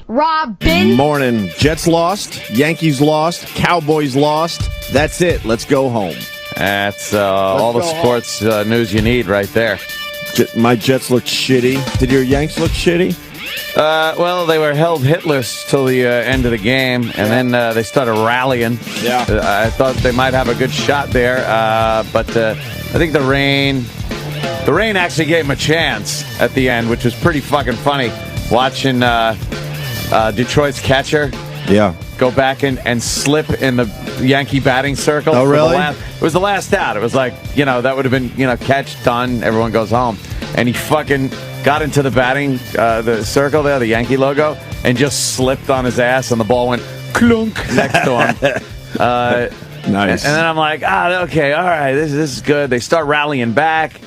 Robin. Morning. Jets lost. Yankees lost. Cowboys lost. That's it. Let's go home. That's all the sports news you need right there. My Jets looked shitty. Did your Yanks look shitty? Well, they were held hitless till the end of the game, and then they started rallying. Yeah. I thought they might have a good shot there, but I think the rain actually gave them a chance at the end, which was pretty fucking funny. Watching Detroit's catcher go back and slip in the Yankee batting circle. Oh, really? It was the last out. It was like, that would have been, catch, done, everyone goes home. And he fucking got into the batting, the circle there, the Yankee logo, and just slipped on his ass, and the ball went clunk next to him. Nice. And then I'm like, okay, all right, this is good. They start rallying back,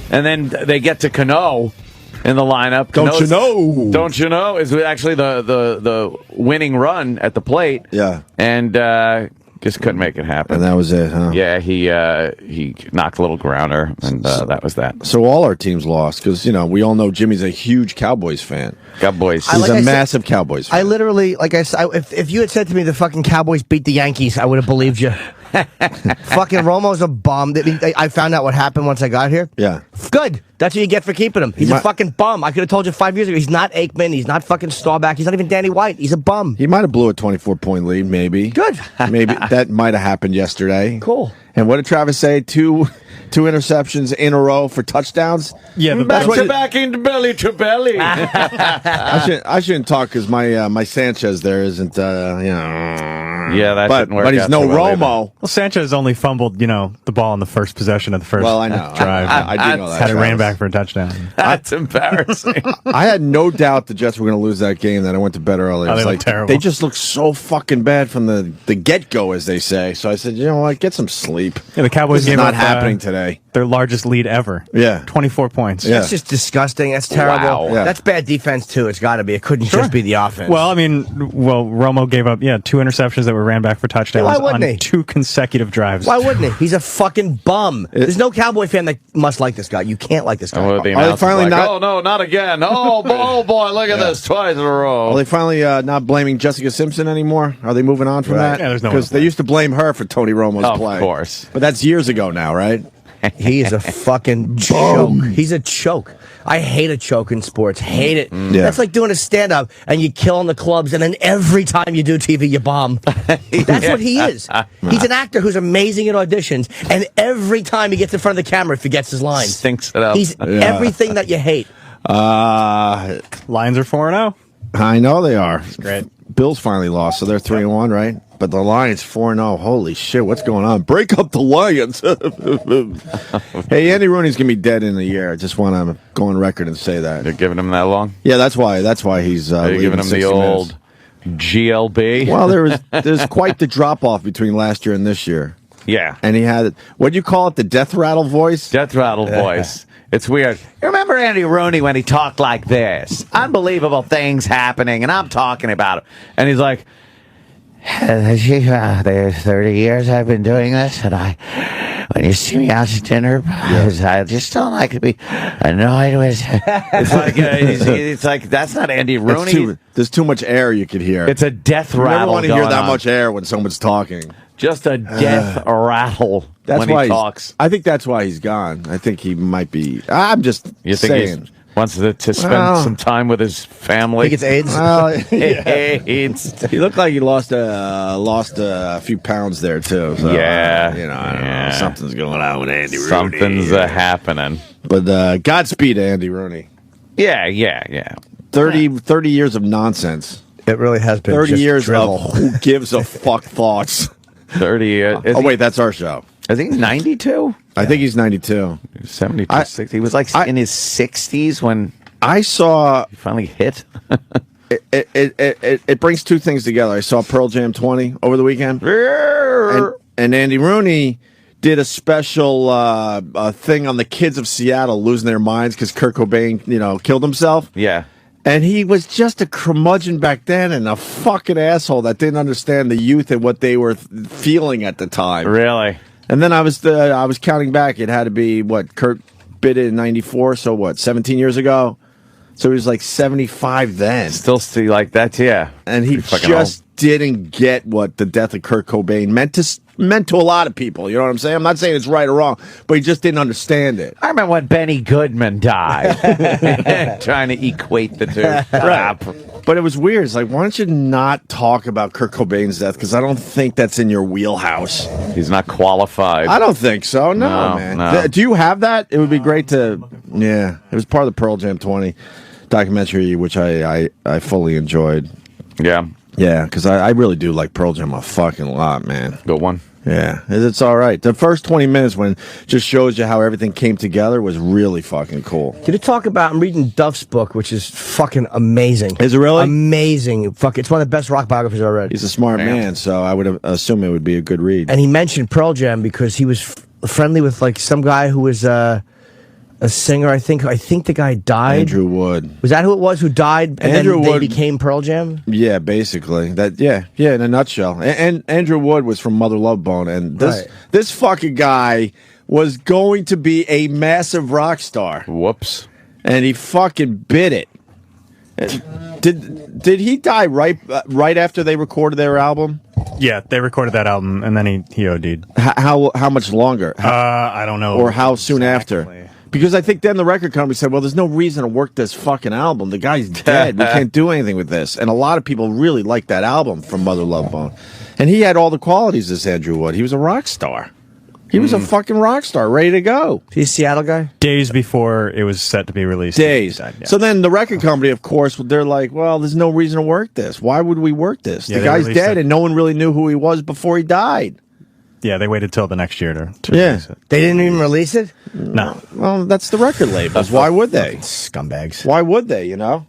and then they get to Cano in the lineup. Don't you know? Is actually the winning run at the plate. Yeah. And just couldn't make it happen. And that was it, huh? Yeah, he knocked a little grounder, and that was that. So all our teams lost because, we all know Jimmy's a huge Cowboys fan. Cowboys. He's a massive Cowboys fan. I literally, like I said, if you had said to me the fucking Cowboys beat the Yankees, I would have believed you. Fucking Romo's a bum. I found out what happened once I got here. Yeah. Good. That's what you get for keeping him. He's a fucking bum. I could have told you 5 years ago. He's not Aikman. He's not fucking Staubach. He's not even Danny White. He's a bum. He might have blew a 24-point lead, maybe. Good. Maybe that might have happened yesterday. Cool. And what did Travis say? Two interceptions in a row for touchdowns? Yeah, back to back into belly to belly. I shouldn't talk because my Sanchez there isn't, Yeah, that didn't work. But he's out no so well Romo. Well, Sanchez only fumbled, the ball on the first possession of the first Well, I know. drive. I do know that. Had it ran back for a touchdown. That's embarrassing. I had no doubt the Jets were going to lose that game that I went to bed early. They look terrible. They just look so fucking bad from the get-go, as they say. So I said, you know what, get some sleep. Yeah, the Cowboys This gave is not up, happening today. Their largest lead ever. Yeah. 24 points. Yeah. That's just disgusting. That's terrible. Wow. Yeah. That's bad defense, too. It's got to be. It couldn't just be the offense. Well, Romo gave up, 2 interceptions that were ran back for touchdowns Why wouldn't on he? 2 consecutive drives. Why wouldn't he? He's a fucking bum. There's no Cowboy fan that must like this guy. You can't like this guy. Well, the Are they announcer's finally like, not- oh, no, not again. Oh, boy, look at this. Twice in a row. Are they finally not blaming Jessica Simpson anymore? Are they moving on from that? Yeah, there's no one Because to they blame. used to blame her for Tony Romo's Of play. course. But that's years ago now, right? He is a fucking choke. He's a choke. I hate a choke in sports. Hate it. Yeah. That's like doing a stand-up and you kill on the clubs and then every time you do TV, you bomb. That's what he is. He's an actor who's amazing at auditions, and every time he gets in front of the camera, he forgets his lines. Stinks it up. He's everything that you hate. Lions are 4-0. I know they are. Great. Bills finally lost, so they're 3-1, right? But the Lions 4-0. Holy shit, what's going on? Break up the Lions. Hey, Andy Rooney's gonna be dead in a year. I just want to go on record and say that. They're giving him that long? Yeah, that's why he's They're leaving giving him 60 the old minutes. GLB? Well, there's quite the drop off between last year and this year. Yeah. And he had, what do you call it, the death rattle voice? Death rattle voice. It's weird. You remember Andy Rooney when he talked like this? Unbelievable things happening, and I'm talking about it. And he's like, there's 30 years I've been doing this, and when you see me out to dinner, I just don't like to be annoyed with. It's like that's not Andy Rooney. There's too much air you could hear. It's a death you rattle. never want to hear going that on. much air when someone's talking. Just a death rattle That's when why he talks. I think that's why he's gone. I think he might be. I'm just You think saying. he wants to spend some time with his family? He gets AIDS. Well, AIDS. he looked like he lost a few pounds there too. So, Yeah. I don't know. Something's going on with Andy Rooney. Something's happening. But Godspeed to Andy Rooney. Yeah. 30 years of nonsense. It really has been 30 just years drivel. of who gives a fuck thoughts. 30 years. Oh, wait, that's our show. I think he's 92? I think he's 92. 72, 60. He was like in his 60s when I saw he finally hit. it brings two things together. I saw Pearl Jam 20 over the weekend. And Andy Rooney did a special thing on the kids of Seattle losing their minds because Kurt Cobain, killed himself. Yeah. And he was just a curmudgeon back then and a fucking asshole that didn't understand the youth and what they were feeling at the time. Really? And then I was counting back. It had to be, Kurt bit it in 94, so 17 years ago? So he was like 75 then. Still see like that, yeah. And he just didn't get what the death of Kurt Cobain meant to a lot of people. You know what I'm saying? I'm not saying it's right or wrong, but he just didn't understand it. I remember when Benny Goodman died. Trying to equate the two. Right. But it was weird. It's like, why don't you not talk about Kurt Cobain's death? Because I don't think that's in your wheelhouse. He's not qualified. I don't think so. No, man. No. Do you have that? It would be great to. Yeah, it was part of the Pearl Jam 20 documentary, which I fully enjoyed. Yeah. Yeah, because I really do like Pearl Jam a fucking lot, man. Good one. Yeah, it's all right. The first 20 minutes when just shows you how everything came together was really fucking cool. Did it talk about, I'm reading Duff's book, which is fucking amazing. Is it really? Amazing. Fuck, it's one of the best rock biographies I've ever read. He's a smart man, so I would assume it would be a good read. And he mentioned Pearl Jam because he was friendly with like some guy who was a singer, I think the guy died. Andrew Wood. Was that who it was who died? And Andrew then they Wood became Pearl Jam? Yeah, basically. Yeah, in a nutshell. And Andrew Wood was from Mother Love Bone, and this fucking guy was going to be a massive rock star. Whoops. And he fucking bit it. Did he die right after they recorded their album? Yeah, they recorded that album, and then he OD'd. How much longer? I don't know. Or how soon exactly. after? Because I think then the record company said, well, there's no reason to work this fucking album. The guy's dead. We can't do anything with this. And a lot of people really liked that album from Mother Love Bone. And he had all the qualities as Andrew Wood. He was a rock star. He was a fucking rock star, ready to go. He's a Seattle guy? Days before it was set to be released. Days. Died, yeah. So then the record company, of course, they're like, well, there's no reason to work this. Why would we work this? Yeah, the guy's dead and no one really knew who he was before he died. Yeah, they waited till the next year to release it. They didn't even release it? No. Well, that's the record labels. Why would they? Scumbags. Why would they, you know?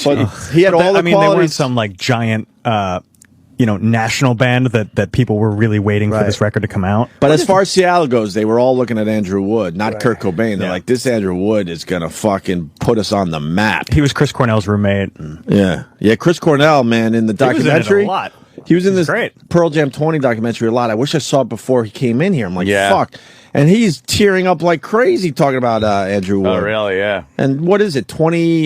But he had all the they qualities. weren't some like giant national band that people were really waiting for this record to come out. But as far as Seattle goes, they were all looking at Andrew Wood, not Kurt Cobain. They're like, this Andrew Wood is going to fucking put us on the map. He was Chris Cornell's roommate. Yeah. Chris Cornell, man, in the documentary. He was in it a lot. He was in this great. Pearl Jam 20 documentary a lot. I wish I saw it before he came in here. I'm like, Yeah. fuck. And he's tearing up like crazy talking about Andrew Wood. Oh, really? Yeah. And what is it?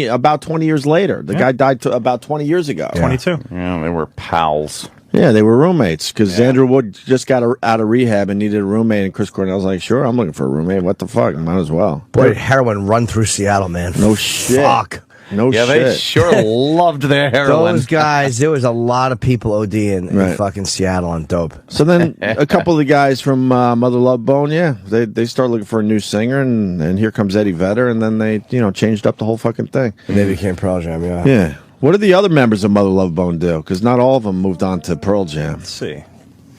About 20 years later. The guy died about 20 years ago. 22. Yeah, they were pals. Yeah, they were roommates because Andrew Wood just got out of rehab and needed a roommate. And Chris Cornell's like, sure, I'm looking for a roommate. What the fuck? Might as well. Boy, did heroin run through Seattle, man. No shit. Fuck. No Yeah, shit. they sure loved their heroin. Those guys, there was a lot of people ODing in fucking Seattle on dope. So then a couple of the guys from Mother Love Bone, they start looking for a new singer, and here comes Eddie Vedder, and then they, changed up the whole fucking thing. And they became Pearl Jam, yeah. Yeah. What did the other members of Mother Love Bone do? Because not all of them moved on to Pearl Jam. Let's see.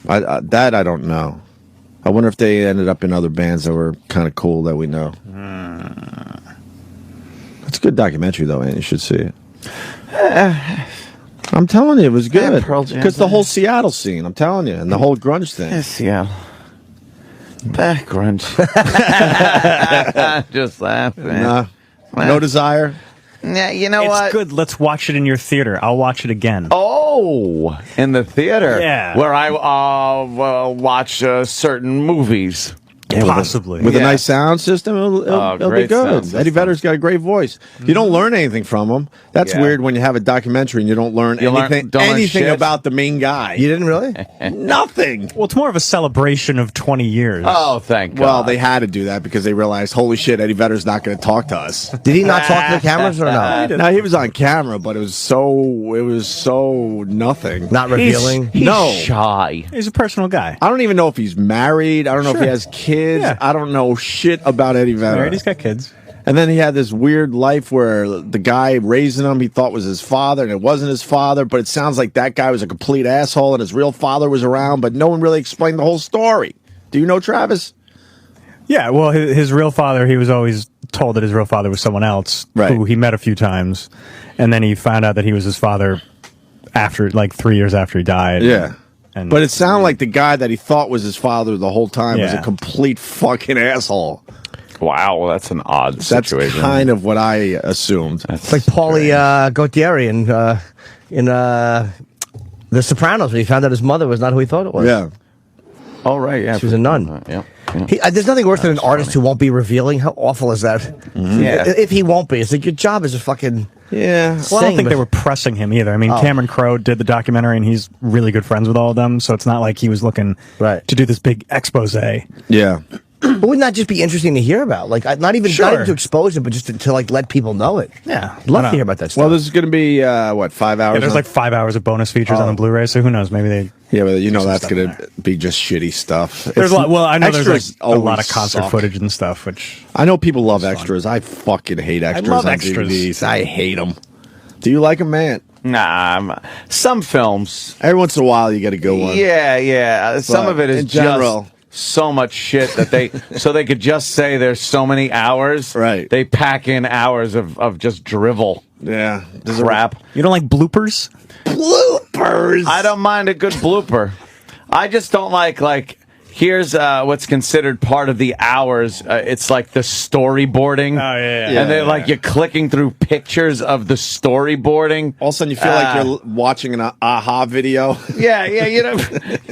That I don't know. I wonder if they ended up in other bands that were kind of cool that we know. It's a good documentary, though, and you should see it. I'm telling you, it was good. Pearl Jam. Because the whole Seattle scene, I'm telling you, and the whole grunge thing. Yes, yeah. Back grunge. Just laughing. No desire. Yeah, you know It's what? good. Let's watch it in your theater. I'll watch it again. Oh, in the theater. Yeah. Where I watch certain movies. Possibly. With a nice sound system, it'll be great good. sound system. Eddie Vedder's got a great voice. You don't learn anything from him. That's weird when you have a documentary and you don't learn anything shit. about the main guy. You didn't really? Nothing. Well, it's more of a celebration of 20 years. Oh, thank God. Well, they had to do that because they realized, holy shit, Eddie Vedder's not going to talk to us. Did he not talk to the cameras or no? No, he was on camera, but it was so nothing. Not revealing? He's No. shy. He's a personal guy. I don't even know if he's married. I don't know if he has kids. Yeah. I don't know shit about Eddie Vedder. Right? He's got kids. And then he had this weird life where the guy raising him he thought was his father, and it wasn't his father, but it sounds like that guy was a complete asshole and his real father was around, but no one really explained the whole story. Do you know Travis? Yeah, well, his real father, he was always told that his real father was someone else who he met a few times, and then he found out that he was his father after, like, 3 years after he died. Yeah. And But it sounded like the guy that he thought was his father the whole time was a complete fucking asshole. Wow, that's an odd situation. That's kind of what I assumed. It's like Paulie Gautieri in The Sopranos when he found out his mother was not who he thought it was. Yeah. Oh, right, yeah. She was a nun. Yeah. There's nothing worse than an artist who won't be revealing. How awful is that? Yeah. If he won't be, it's like your job is a fucking. Yeah. Well, I don't think they were pressing him either. I mean, Cameron Crowe did the documentary, and he's really good friends with all of them, so it's not like he was looking to do this big expose. Yeah. But wouldn't that just be interesting to hear about? Like, not even to expose it, but just to like let people know it. Yeah, I'd love to hear about that stuff. Well, this is going to be 5 hours? Yeah, there's like 5 hours of bonus features on the Blu-ray, so who knows? Maybe they. Yeah, but you know that's going to be just shitty stuff. There's a lot. Well, I know there's like a lot of concert suck. footage and stuff, which I know people love extras. I fucking hate extras. I love on extras. DVDs. I hate them. Do you like them, man? Nah, some films. Every once in a while, you get a good one. Yeah. Some But of it is in general, just so much shit that they could just say there's so many hours. Right. They pack in hours of just drivel. Yeah. Crap. you don't like bloopers. Bloopers. I don't mind a good blooper. I just don't like. Here's what's considered part of the hours. It's like the storyboarding. Oh, yeah. And then you're clicking through pictures of the storyboarding. All of a sudden, you feel like you're watching an aha video. Yeah. You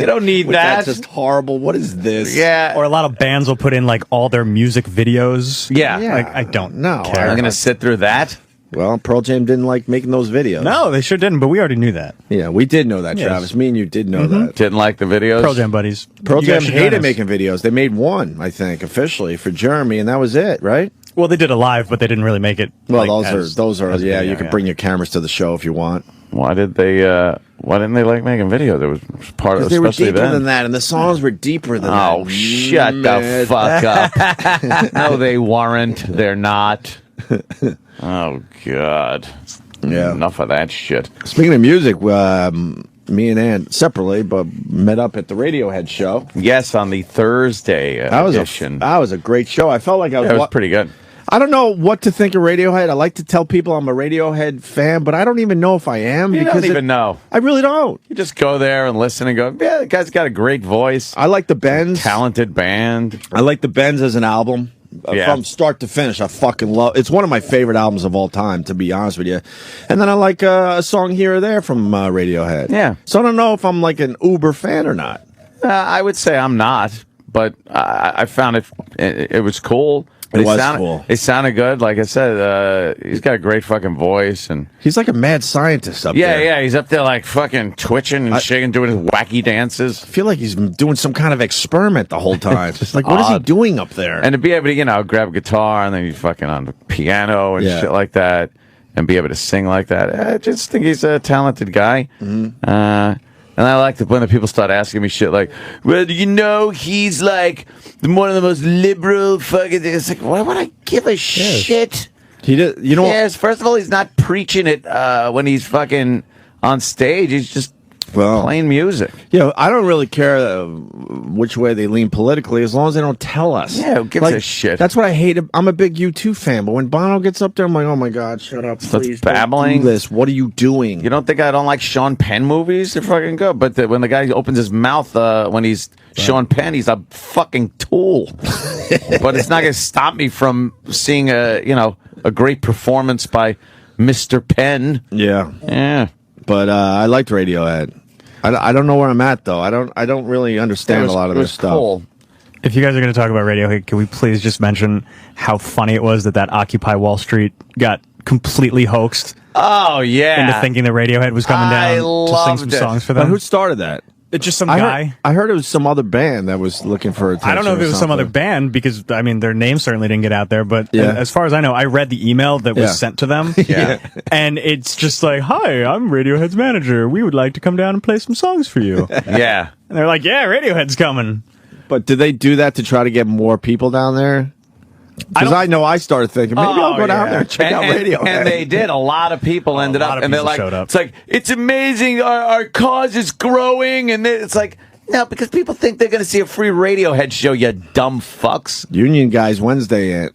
don't need that. That's just horrible. What is this? Yeah. Or a lot of bands will put in like all their music videos. Yeah. Like, I don't care. I'm gonna sit through that. Well, Pearl Jam didn't like making those videos. No, they sure didn't, but we already knew that. Yeah, we did know that, Yes. Travis. Me and you did know that. Didn't like the videos. Pearl Jam buddies. Pearl You guys Jam should join hated us. making videos. They made one, I think, officially for Jeremy, and that was it, right? Well, they did a live, but they didn't really make it. Well, like, those are as yeah. video, You can bring your cameras to the show if you want. Why didn't they like making videos? It was part of They were especially deeper then. than that, and the songs were deeper than that. Oh, shut the fuck up. No, they weren't. They're not. Oh, God. Yeah. Enough of that shit. Speaking of music, me and Ann separately, but met up at the Radiohead show. Yes, on the Thursday edition. That was a great show. I felt like I was. It was pretty good. I don't know what to think of Radiohead. I like to tell people I'm a Radiohead fan, but I don't even know if I am. You because don't even know. I really don't. You just go there and listen and go, yeah, the guy's got a great voice. I like the Bends. Talented band. I like the Bends as an album. From start to finish, I fucking love. It's one of my favorite albums of all time, to be honest with you. And then I like a song here or there from Radiohead. Yeah. So I don't know if I'm like an uber fan or not. I would say I'm not, but I found it was cool. It was cool. It sounded good. Like I said, he's got a great fucking voice, and he's like a mad scientist up there. Yeah, he's up there like fucking twitching and shaking, doing his wacky dances. I feel like he's doing some kind of experiment the whole time. It's like, what is he doing up there? And to be able to, grab a guitar and then he's fucking on the piano and shit like that, and be able to sing like that. I just think he's a talented guy. Mm-hmm. And I like when the people start asking me shit like, well, he's like one of the most liberal fucking things. It's like, why would I give a shit? He did, Yes, first of all, he's not preaching it when he's fucking on stage. He's just playing music. Yeah, I don't really care which way they lean politically as long as they don't tell us. Yeah, who gives a shit? That's what I hate. I'm a big U2 fan, but when Bono gets up there, I'm like, oh my God, shut up, please. Babbling. Don't do this. What are you doing? You don't think I don't like Sean Penn movies? They're fucking good. But when the guy opens his mouth when he's Sean Penn, he's a fucking tool. But it's not going to stop me from seeing a great performance by Mr. Penn. Yeah. Yeah. But I liked Radiohead. I don't know where I'm at though. I don't really understand a lot of this stuff. Cool. If you guys are going to talk about Radiohead, can we please just mention how funny it was that Occupy Wall Street got completely hoaxed? Oh yeah, into thinking that Radiohead was coming down to sing some songs for them. But who started that? It's just some guy. I heard it was some other band that was looking for attention. I don't know if it was some other band because, their name certainly didn't get out there. But as far as I know, I read the email that was sent to them. And it's just like, hi, I'm Radiohead's manager. We would like to come down and play some songs for you. Yeah. And they're like, yeah, Radiohead's coming. But did they do that to try to get more people down there? Because I know I started thinking, maybe I'll go down there and check out Radiohead. And they did. A lot of people ended up, and they're like, it's like, it's amazing. Our cause is growing. And it's like, no, because people think they're going to see a free Radiohead show, you dumb fucks. Union Guys Wednesday, Ant.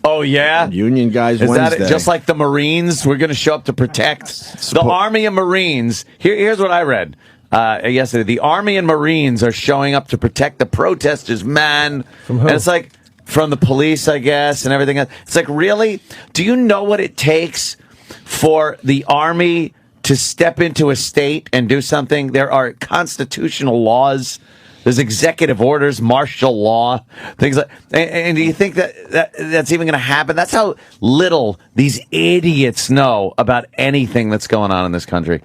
Oh, yeah? Union Guys Wednesday. Is that just like the Marines? We're going to show up to protect the Army and Marines. Here's what I read yesterday. The Army and Marines are showing up to protect the protesters, man. From who? And it's like, from the police, I guess, and everything else. It's like, really? Do you know what it takes for the Army to step into a state and do something? There are constitutional laws There's executive orders, martial law, things like. And do you think that's even going to happen? That's how little these idiots know about anything that's going on in this country.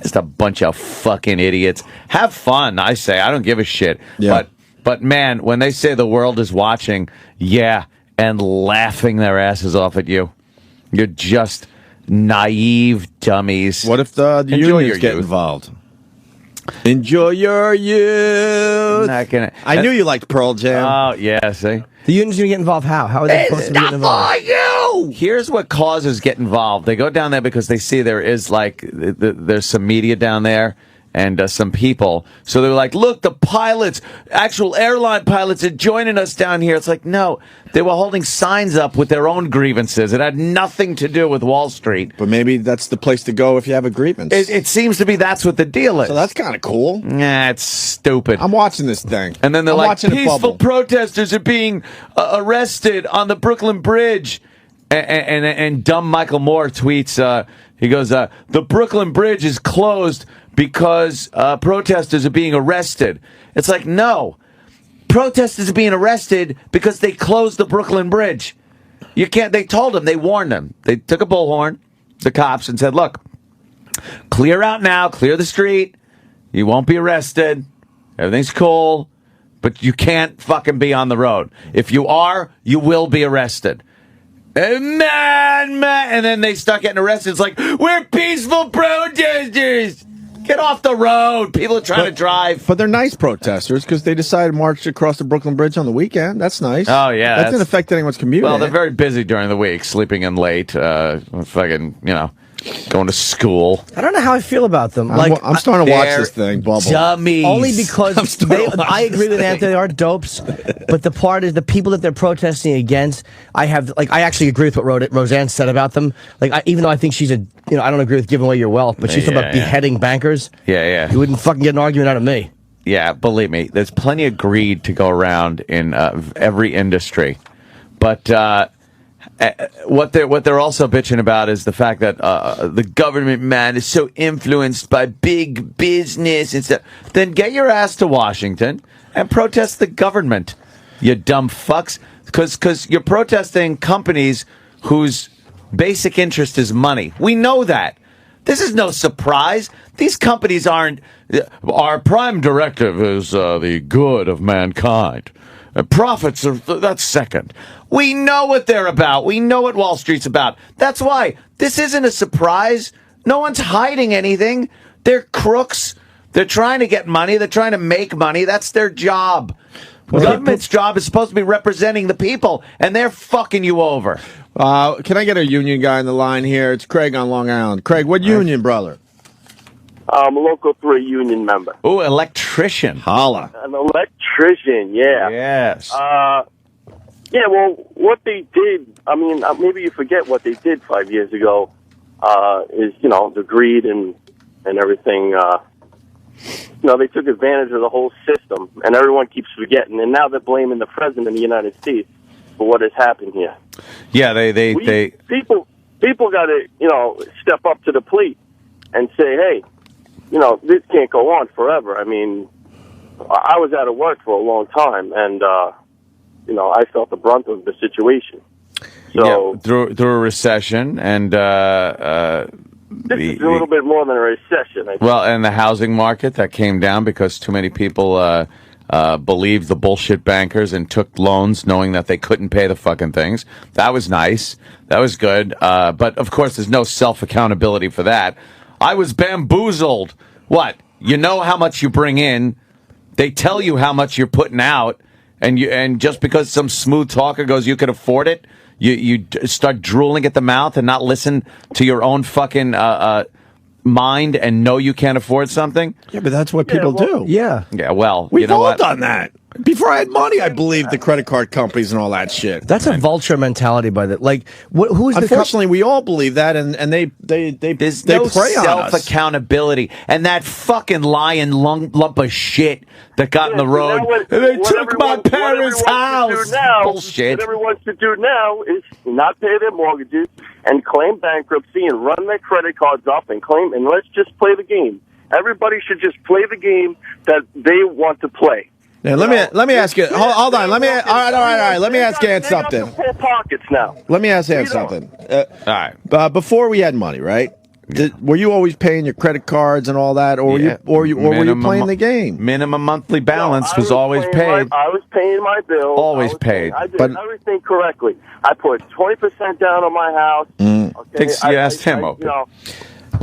Just a bunch of fucking idiots. Have fun, I say. I don't give a shit. Yeah. But man, when they say the world is watching, and laughing their asses off at you, you're just naive dummies. What if the unions get involved? Enjoy your youth. I knew you liked Pearl Jam. Oh, yeah, see? The unions going to get involved how? How are they supposed to get involved? Here's what causes get involved. They go down there because they see there is, there's some media down there and some people. So they're like, look, the pilots, actual airline pilots are joining us down here. It's like, no, they were holding signs up with their own grievances. It had nothing to do with Wall Street. But maybe that's the place to go if you have a grievance. It seems to be that's what the deal is. So that's kind of cool. Nah, it's stupid. I'm watching this thing. And then they're like, peaceful protesters are being arrested on the Brooklyn Bridge. And dumb Michael Moore tweets, he goes, the Brooklyn Bridge is closed because protesters are being arrested. It's like, no. Protesters are being arrested because they closed the Brooklyn Bridge. You can't. They told them. They warned them. They took a bullhorn, the cops, and said, look, clear out now. Clear the street. You won't be arrested. Everything's cool. But you can't fucking be on the road. If you are, you will be arrested. And then they start getting arrested. It's like, we're peaceful protesters. Get off the road. People are trying to drive. But they're nice protesters because they decided to march across the Brooklyn Bridge on the weekend. That's nice. Oh, yeah. That didn't affect anyone's commute. Well, they're very busy during the week, sleeping in late, fucking, going to school. I don't know how I feel about them. I'm starting to watch this thing, Bubble. Dummies. Only because I agree with Anthony, they are dopes. But the part is the people that they're protesting against. I actually agree with what Roseanne said about them. Even though I think she's I don't agree with giving away your wealth, but she's talking about beheading bankers. Yeah. You wouldn't fucking get an argument out of me. Yeah, believe me, there's plenty of greed to go around in every industry, but. What they're also bitching about is the fact that the government, man, is so influenced by big business and stuff. Then get your ass to Washington and protest the government, you dumb fucks. Because you're protesting companies whose basic interest is money. We know that. This is no surprise. These companies aren't. Our prime directive is the good of mankind. Profits that's second. We know what they're about. We know what Wall Street's about. That's why this isn't a surprise. No one's hiding anything. They're crooks. They're trying to get money. They're trying to make money. That's their job. The government's job is supposed to be representing the people, and they're fucking you over. Can I get a union guy on the line here? It's Craig on Long Island. Craig, what union, brother? I'm a Local 3 union member. Oh, electrician. Holla. An electrician, yeah. Yes. Yeah, well, what they did, maybe you forget what they did 5 years ago, is, the greed and everything. They took advantage of the whole system, and everyone keeps forgetting. And now they're blaming the president of the United States for what has happened here. Yeah, they people got to, step up to the plate and say, hey, this can't go on forever. I was out of work for a long time, and, I felt the brunt of the situation. So through a recession, and this is a little bit more than a recession, I think. Well, and the housing market that came down because too many people believed the bullshit bankers and took loans knowing that they couldn't pay the fucking things. That was nice. That was good. But of course, there's no self-accountability for that. I was bamboozled. What? You know how much you bring in. They tell you how much you're putting out, and just because some smooth talker goes, you can afford it, you start drooling at the mouth and not listen to your own fucking mind and know you can't afford something. Yeah, but that's what people do. Yeah. Yeah, well, We've you know all what? done that. Before I had money, I believed the credit card companies and all that shit. That's a vulture mentality by the who's the Unfortunately, we all believe that, and they There's they no prey on us. self-accountability. And that fucking lying lump of shit that got in the road. What They took my everyone- parents' what everyone house. should do now- Bullshit. What everyone should do now is not pay their mortgages and claim bankruptcy and run their credit cards up and let's just play the game. Everybody should just play the game that they want to play. Now, let me ask you. Hold on. All right. Let me ask Ant something. Full pockets now. Let me ask Ant something. All right. Before we had money, right? Were you always paying your credit cards and all that, or were you playing the game? Minimum monthly balance was always paid. I was paying my bills. Always paid. I did everything correctly. I put 20% down on my house. Okay, you asked him, Opie.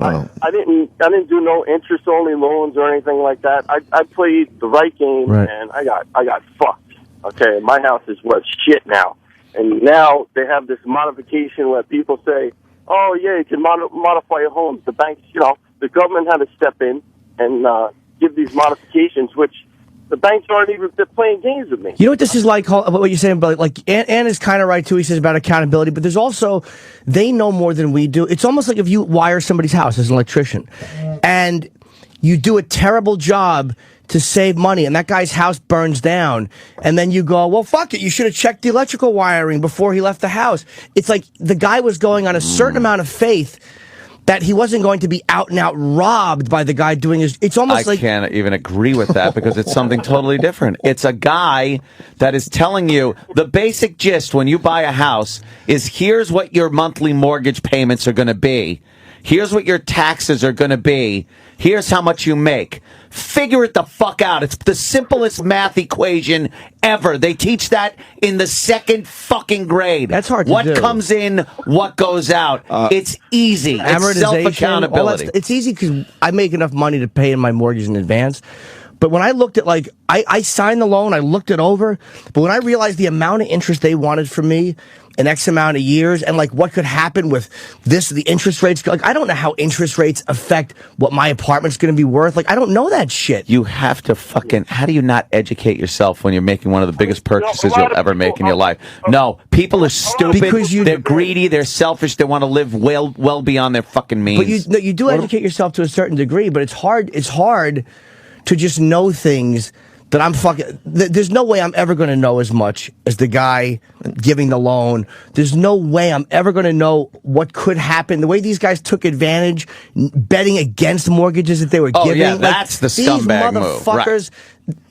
I didn't do no interest only loans or anything like that. I played the right game, and I got fucked. Okay, my house is worth shit now, and now they have this modification where people say, "Oh yeah, you can modify your homes." The banks, the government had to step in and give these modifications, which the banks aren't even, they're playing games with me. You know what this is like, what you're saying about, like, Ann is kind of right, too. He says about accountability, but there's also, they know more than we do. It's almost like if you wire somebody's house as an electrician, and you do a terrible job to save money, and that guy's house burns down, and then you go, well, fuck it, you should have checked the electrical wiring before he left the house. It's like the guy was going on a certain amount of faith that he wasn't going to be out and out robbed by the guy doing his... It's almost like... I can't even agree with that because it's something totally different. It's a guy that is telling you the basic gist when you buy a house is here's what your monthly mortgage payments are going to be. Here's what your taxes are going to be. Here's how much you make. Figure it the fuck out. It's the simplest math equation ever. They teach that in the second fucking grade. That's hard to do. What comes in, what goes out. It's easy. It's self-accountability. It's easy because I make enough money to pay in my mortgage in advance. But when I looked at, like, I signed the loan, I looked it over, but when I realized the amount of interest they wanted from me in X amount of years, and, like, what could happen with the interest rates, like, I don't know how interest rates affect what my apartment's going to be worth. Like, I don't know that shit. You have to how do you not educate yourself when you're making one of the biggest purchases you'll ever make in your life? No, people are stupid, they're greedy, they're selfish, they want to live well beyond their fucking means. But you do educate yourself to a certain degree, but it's hard to just know things that I'm fucking... There's no way I'm ever going to know as much as the guy giving the loan. There's no way I'm ever going to know what could happen. The way these guys took advantage, betting against mortgages that they were giving. Yeah, that's the scumbag move. These motherfuckers...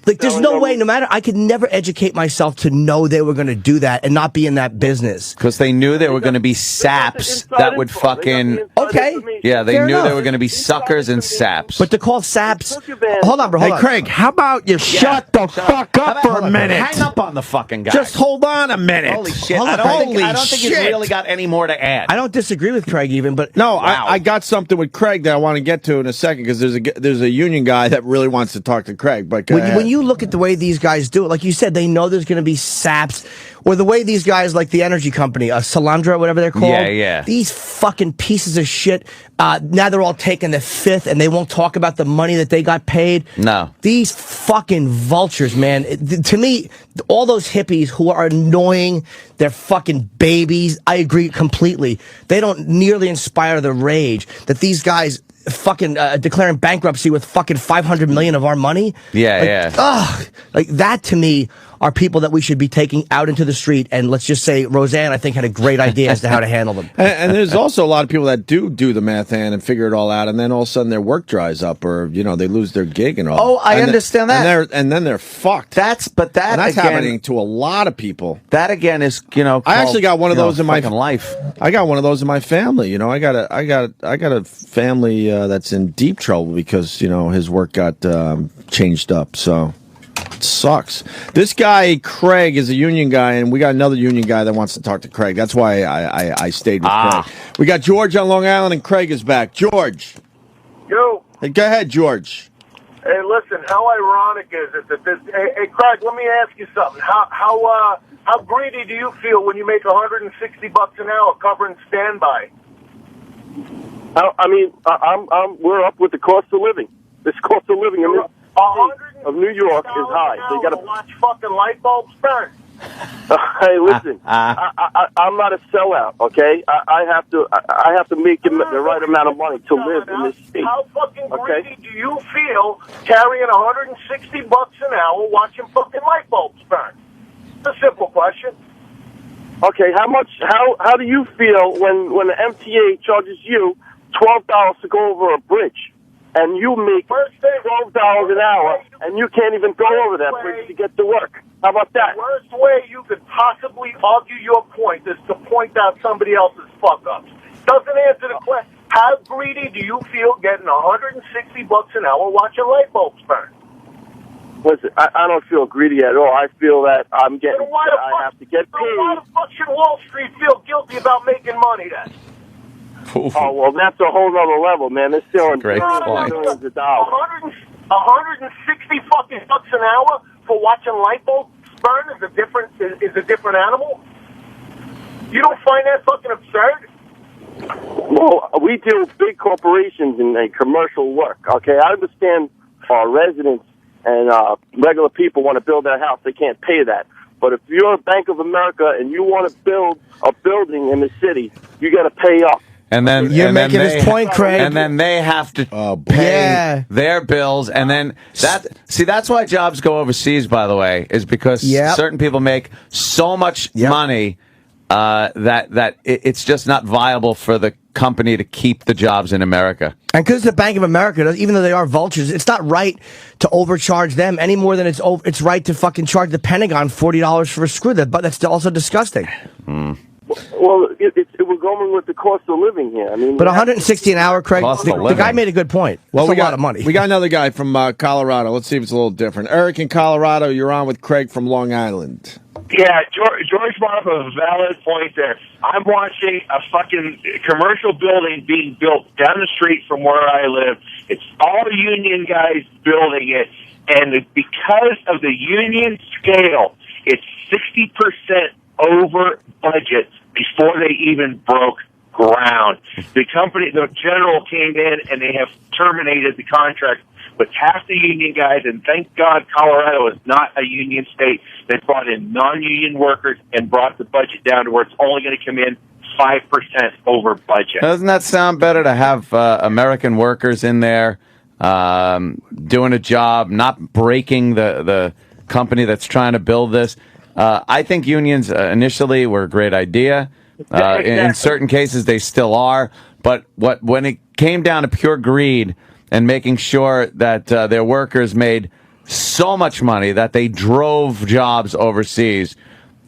Like, there's no way, no matter... I could never educate myself to know they were going to do that and not be in that business. Because they knew there were going to be saps that would fucking... Okay. Yeah, they knew there were going to be suckers and saps. But to call saps... Hold on, bro, hold on. Craig, how about you shut the fuck up for a minute? Hang up on the fucking guy. Just hold on a minute. Holy shit. Hold on, I don't think he's really got any more to add. I don't disagree with Craig even, but... No, wow. I got something with Craig that I want to get to in a second because there's a union guy that really wants to talk to Craig. But when you look at the way these guys do it, like you said, they know there's going to be saps, or the way these guys, like the energy company, Solandra, whatever they're called. Yeah. These fucking pieces of shit. Now they're all taking the fifth, and they won't talk about the money that they got paid. No. These fucking vultures, man. To me, all those hippies who are annoying, they're fucking babies. I agree completely. They don't nearly inspire the rage that these guys fucking declaring bankruptcy with fucking $500 million of our money. Yeah. Ugh, like that to me are people that we should be taking out into the street. And let's just say Roseanne, I think, had a great idea as to how to handle them. And there's also a lot of people that do the math hand and figure it all out, and then all of a sudden their work dries up, or they lose their gig and all. Oh, I understand that. And then they're fucked. That's again, happening to a lot of people. That again is I actually got one of those in my life. I got one of those in my family. I got a family that's in deep trouble because his work got changed up. So. It sucks. This guy, Craig, is a union guy, and we got another union guy that wants to talk to Craig. That's why I stayed with Craig. We got George on Long Island, and Craig is back. George. Yo. Hey, go ahead, George. Hey, listen, how ironic is it that this... Hey, Craig, let me ask you something. How greedy do you feel when you make $160 an hour covering standby? We're up with the cost of living. This cost of living of New York is high. So you got to watch fucking light bulbs burn. Hey, listen, I'm not a sellout. Okay, I have to make the right amount of money to live in this state. How fucking greedy do you feel carrying $160 an hour watching fucking light bulbs burn? It's a simple question. Okay, how do you feel when the MTA charges you $12 to go over a bridge? and you make $12 an hour, and you can't even go over that bridge to get to work. How about that? The worst way you could possibly argue your point is to point out somebody else's fuck-ups. Doesn't answer the question. How greedy do you feel getting $160 an hour watching light bulbs burn? Listen, I don't feel greedy at all. I feel that I have to get paid. Why the fuck should Wall Street feel guilty about making money then? Oh, well, that's a whole other level, man. They're stealing millions of dollars. 160 fucking bucks an hour for watching light bulbs burn is a different animal? You don't find that fucking absurd? Well, we deal with big corporations and commercial work, okay? I understand residents and regular people want to build their house. They can't pay that. But if you're a Bank of America and you want to build a building in the city, you got to pay up. And then you're making this point, Craig. And then they have to pay their bills, and then that's why jobs go overseas. By the way, is because certain people make so much money that it's just not viable for the company to keep the jobs in America. And because the Bank of America, even though they are vultures, it's not right to overcharge them any more than it's right to fucking charge the Pentagon $40 for a screw. But that's also disgusting. Well, we're going with the cost of living here. I mean, but 160 an hour, Craig. The guy made a good point. Well, that's a lot of money. We got another guy from Colorado. Let's see if it's a little different. Eric in Colorado, you're on with Craig from Long Island. Yeah, George brought up a valid point there. I'm watching a fucking commercial building being built down the street from where I live. It's all union guys building it, and because of the union scale, it's 60% over budget before they even broke ground. The general came in and they have terminated the contract with half the union guys, and thank God Colorado is not a union state. They brought in non-union workers and brought the budget down to where it's only going to come in 5% over budget. Doesn't that sound better to have American workers in there doing a job, not breaking the company that's trying to build this? I think unions initially were a great idea. Exactly. In certain cases, they still are. But when it came down to pure greed and making sure that their workers made so much money that they drove jobs overseas,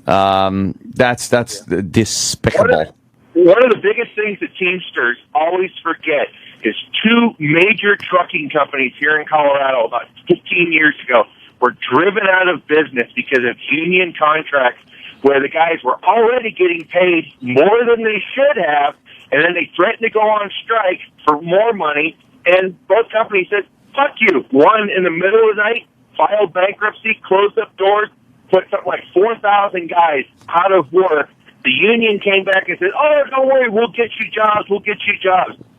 that's despicable. One of the biggest things that Teamsters always forget is two major trucking companies here in Colorado about 15 years ago were driven out of business because of union contracts where the guys were already getting paid more than they should have, and then they threatened to go on strike for more money, and both companies said, fuck you. One, in the middle of the night, filed bankruptcy, closed up doors, put something like 4,000 guys out of work. The union came back and said, oh, don't worry, we'll get you jobs,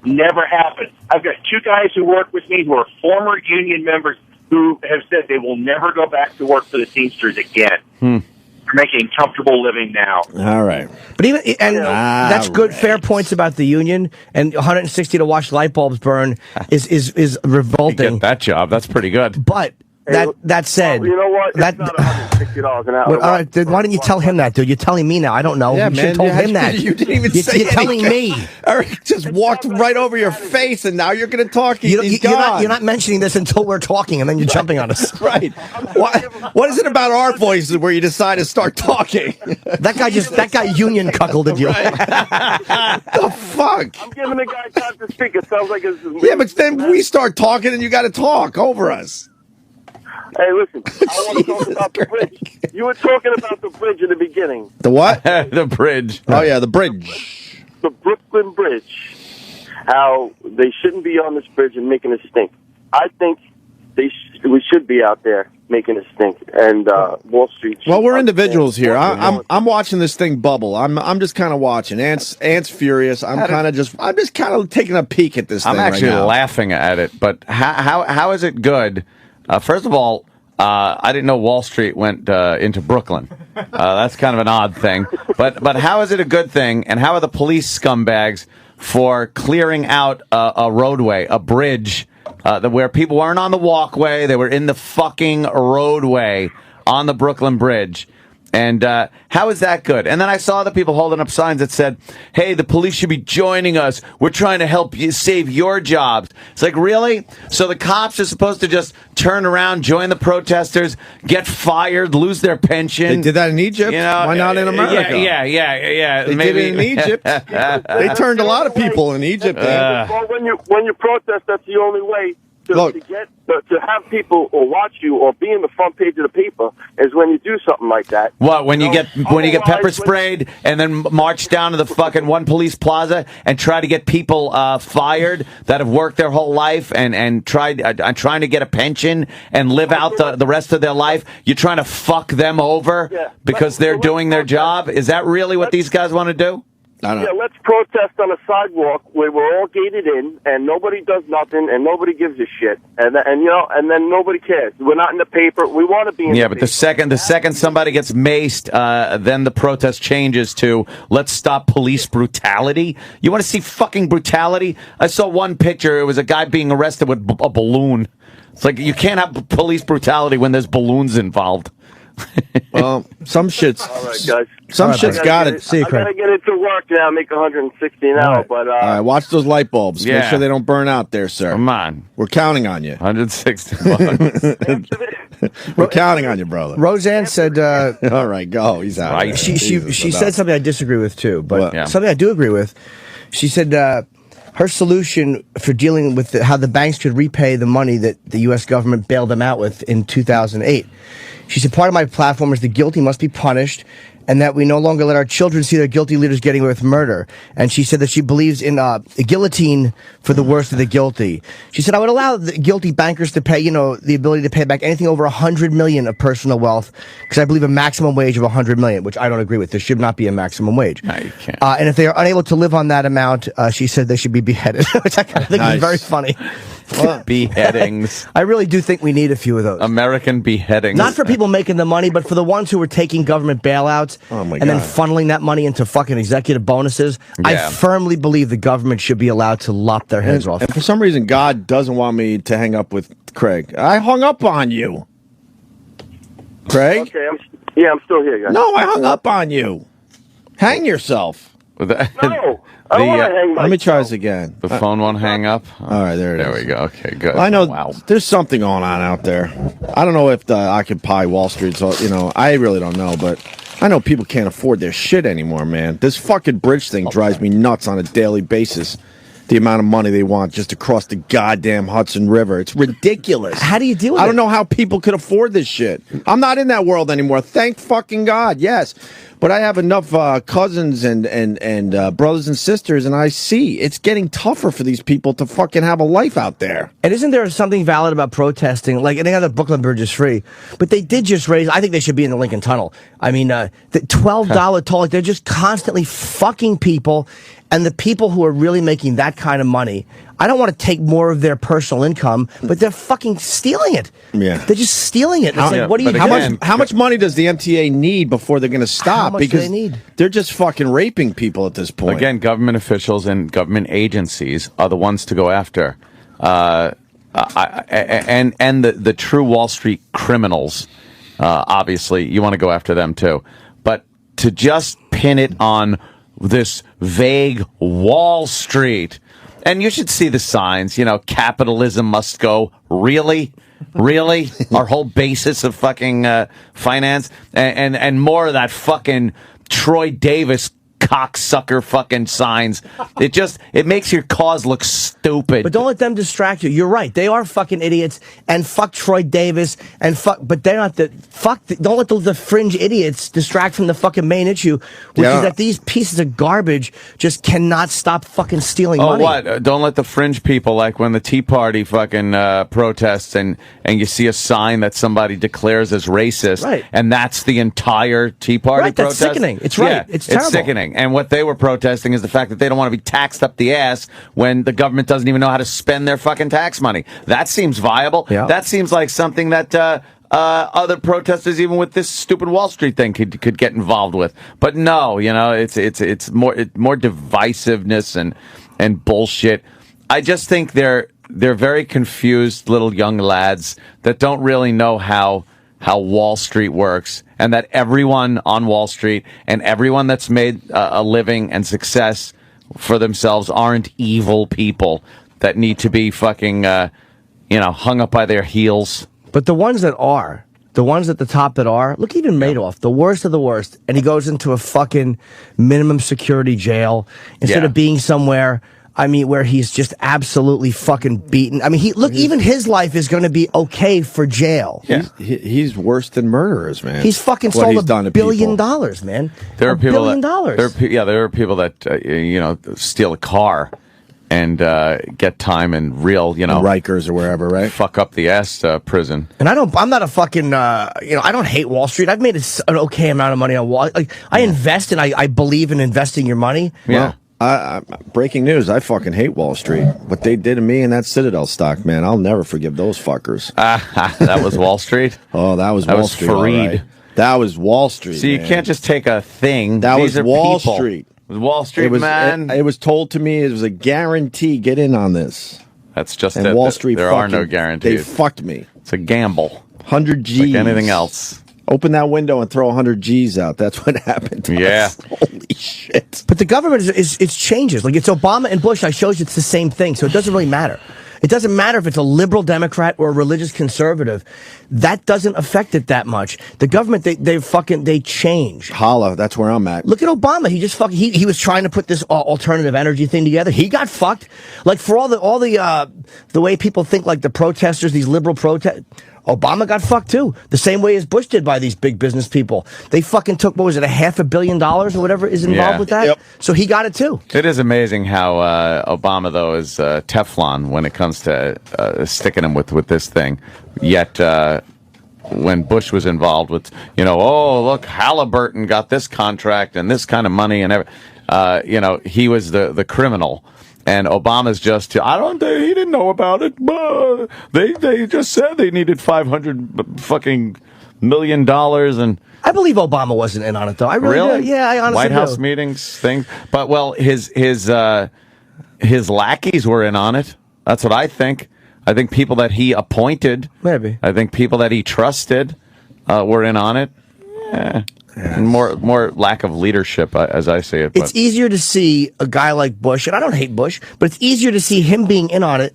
Never happened. I've got two guys who work with me who are former union members who have said they will never go back to work for the Teamsters again. They're making comfortable living now. All right. But that's good, fair points about the union, and 160 to watch light bulbs burn is revolting. You get that job. That's pretty good. But that said, you know what? It's not $160 an hour. Well, all right, dude, why didn't you tell him that, dude? You're telling me now. I don't know. Yeah, you should have told him that. You didn't even say You're telling me. Eric just walked right over your face, and now you're going to talk. You're not mentioning this until we're talking, and then you're jumping on us. Right. What is it about our voices where you decide to start talking? That guy union cuckolded you. Right. The fuck? I'm giving the guy time to speak. It sounds like it's... Yeah, but then we start talking, and you got to talk over us. Hey, listen, I want to talk about the bridge. You were talking about the bridge in the beginning. The what? The bridge. Oh, yeah, the bridge. The Brooklyn Bridge. How they shouldn't be on this bridge and making a stink. I think we should be out there making a stink. And Wall Street... Well, we're individuals here. I'm watching this thing bubble. I'm just kind of watching. Ant's furious. I'm just kind of taking a peek at this thing right now. I'm actually laughing at it. But how is it good... first of all, I didn't know Wall Street went into Brooklyn. That's kind of an odd thing. But how is it a good thing? And how are the police scumbags for clearing out a roadway, a bridge, where people weren't on the walkway, they were in the fucking roadway on the Brooklyn Bridge? And how is that good? And then I saw the people holding up signs that said, hey, the police should be joining us. We're trying to help you save your jobs. It's like, really? So the cops are supposed to just turn around, join the protesters, get fired, lose their pension? They did that in Egypt. Why not in America? Yeah. They Maybe. did it in Egypt. They turned a lot of people in Egypt. Well, when you protest, that's the only way to have people or watch you or be in the front page of the paper is when you do something like that. What, when you get pepper sprayed and then march down to the fucking One Police Plaza and try to get people fired that have worked their whole life and trying to get a pension and live out the rest of their life? You're trying to fuck them over because they're doing their job? Is that really what these guys want to do? Yeah, let's protest on a sidewalk where we're all gated in and nobody does nothing and nobody gives a shit and then nobody cares. We're not in the paper. We want to be in the paper. Yeah, but the second somebody gets maced, then the protest changes to let's stop police brutality. You want to see fucking brutality? I saw one picture. It was a guy being arrested with a balloon. It's like you can't have police brutality when there's balloons involved. Well, some shit's all right, guys. Some shit's got it. See you, Craig. I gotta get into work now. Make 160 an hour, but all right, watch those light bulbs. Make Yeah. sure they don't burn out there, sir. Come on. We're counting on you. 160 We're counting on you, brother. Roseanne said, All right, go. He's out. Right. she said something I disagree with too, but What? Yeah. something I do agree with. She said her solution for dealing with how the banks could repay the money that the U.S. government bailed them out with in 2008. She said, part of my platform is the guilty must be punished and that we no longer let our children see their guilty leaders getting away with murder. And she said that she believes in a guillotine for the worst of the guilty. She said, I would allow the guilty bankers to pay, the ability to pay back anything over $100 million of personal wealth, because I believe a maximum wage of $100 million, which I don't agree with. There should not be a maximum wage. No, you can't. And if they are unable to live on that amount, she said they should be beheaded, which I kind of think is very funny. Beheadings. I really do think we need a few of those. American beheadings. Not for people making the money, but for the ones who were taking government bailouts Oh, my and then God. funneling that money into fucking executive bonuses. I Yeah. firmly believe the government should be allowed to lop their heads off. And for some reason, God doesn't want me to hang up with Craig. I hung up on you. Craig? okay, I'm still here, guys. No, I hung up on you. Hang yourself. No, I don't want to hang Let me try this again. The phone won't hang up. All right, there it is. There we go. Okay, good. I know Wow. there's something going on out there. I don't know if the Occupy Wall Street's, I really don't know, but I know people can't afford their shit anymore, man. This fucking bridge thing drives me nuts on a daily basis. The amount of money they want just to cross the goddamn Hudson River. It's ridiculous. How do you deal with it? I don't know how people could afford this shit. I'm not in that world anymore. Thank fucking God, yes. But I have enough cousins and brothers and sisters, and I see it's getting tougher for these people to fucking have a life out there. And isn't there something valid about protesting? Like, any other Brooklyn Bridge is free, but they did just raise, I think they should be in the Lincoln Tunnel. I mean, the $12 toll, they're just constantly fucking people. And the people who are really making that kind of money, I don't want to take more of their personal income, but they're fucking stealing it. Yeah. They're just stealing it. It's like, what do you but do? again- How much money does the MTA need before they're going to stop? How much do because they need? they're just fucking raping people at this point. Again, government officials and government agencies are the ones to go after. And the true Wall Street criminals, obviously, you want to go after them too. But to just pin it on this vague Wall Street, and you should see the signs, capitalism must go. Really? Really? Our whole basis of fucking finance? And more of that fucking Troy Davis cocksucker fucking signs. It makes your cause look stupid. But don't let them distract you. You're right. They are fucking idiots, and fuck Troy Davis, but they're not don't let the fringe idiots distract from the fucking main issue, which is that these pieces of garbage just cannot stop fucking stealing money. Oh, what? Don't let the fringe people, like when the Tea Party fucking protests and you see a sign that somebody declares as racist, Right. and that's the entire Tea Party Right, that's protest? sickening. It's right. Yeah, It's terrible. sickening. And what they were protesting is the fact that they don't want to be taxed up the ass when the government doesn't even know how to spend their fucking tax money. That seems viable. Yeah. That seems like something that other protesters, even with this stupid Wall Street thing, could get involved with. But no, it's more divisiveness and bullshit. I just think they're very confused little young lads that don't really know how how Wall Street works, and that everyone on Wall Street and everyone that's made a living and success for themselves aren't evil people that need to be fucking, hung up by their heels. But the ones that are, the ones at the top that are, look, even Madoff, the worst of the worst, and he goes into a fucking minimum security jail instead of being somewhere, where he's just absolutely fucking beaten. Even his life is going to be okay for jail. Yeah. He's worse than murderers, man. He's fucking sold $1 billion, man. There are people $1 billion. There are people that, steal a car and get time in real, Rikers or wherever, right? Fuck up the ass prison. And I'm not a fucking, I don't hate Wall Street. I've made an okay amount of money on Wall. I invest and I believe in investing your money. Yeah. Breaking news, I fucking hate Wall Street. What they did to me in that Citadel stock, man, I'll never forgive those fuckers. That was Wall Street? Oh, that was Wall Street. Fareed. That was Wall Street. So you can't just take a thing. That These was Wall Street. It was Wall Street, man. It was told to me it was a guarantee. Get in on this. That's just and Wall Street. There are no guarantees. They fucked me. It's a gamble. 100 G's. Like anything else. Open that window and throw 100 G's out. That's what happened to us. Holy shit. But the government, it's changes. Like, it's Obama and Bush. I showed you it's the same thing, so it doesn't really matter. It doesn't matter if it's a liberal Democrat or a religious conservative. That doesn't affect it that much. The government, they change. Holla, that's where I'm at. Look at Obama. He just he was trying to put this alternative energy thing together. He got fucked. Like, for all the way people think, like the protesters, these liberal protesters, Obama got fucked too. The same way as Bush did by these big business people. They fucking took, what was it, $500 million or whatever is involved with that? Yep. So he got it too. It is amazing how Obama, though, is Teflon when it comes to sticking him with this thing. Yet, when Bush was involved with, look, Halliburton got this contract and this kind of money and he was the criminal. And Obama's just, he didn't know about it. They just said they needed $500 fucking million and. I believe Obama wasn't in on it though. I really do. Yeah, I honestly White do. House meetings, things. But his lackeys were in on it. That's what I think. I think people that he appointed, maybe. I think people that he trusted were in on it. Yeah. And more lack of leadership, as I see it. It's easier to see a guy like Bush, and I don't hate Bush, but it's easier to see him being in on it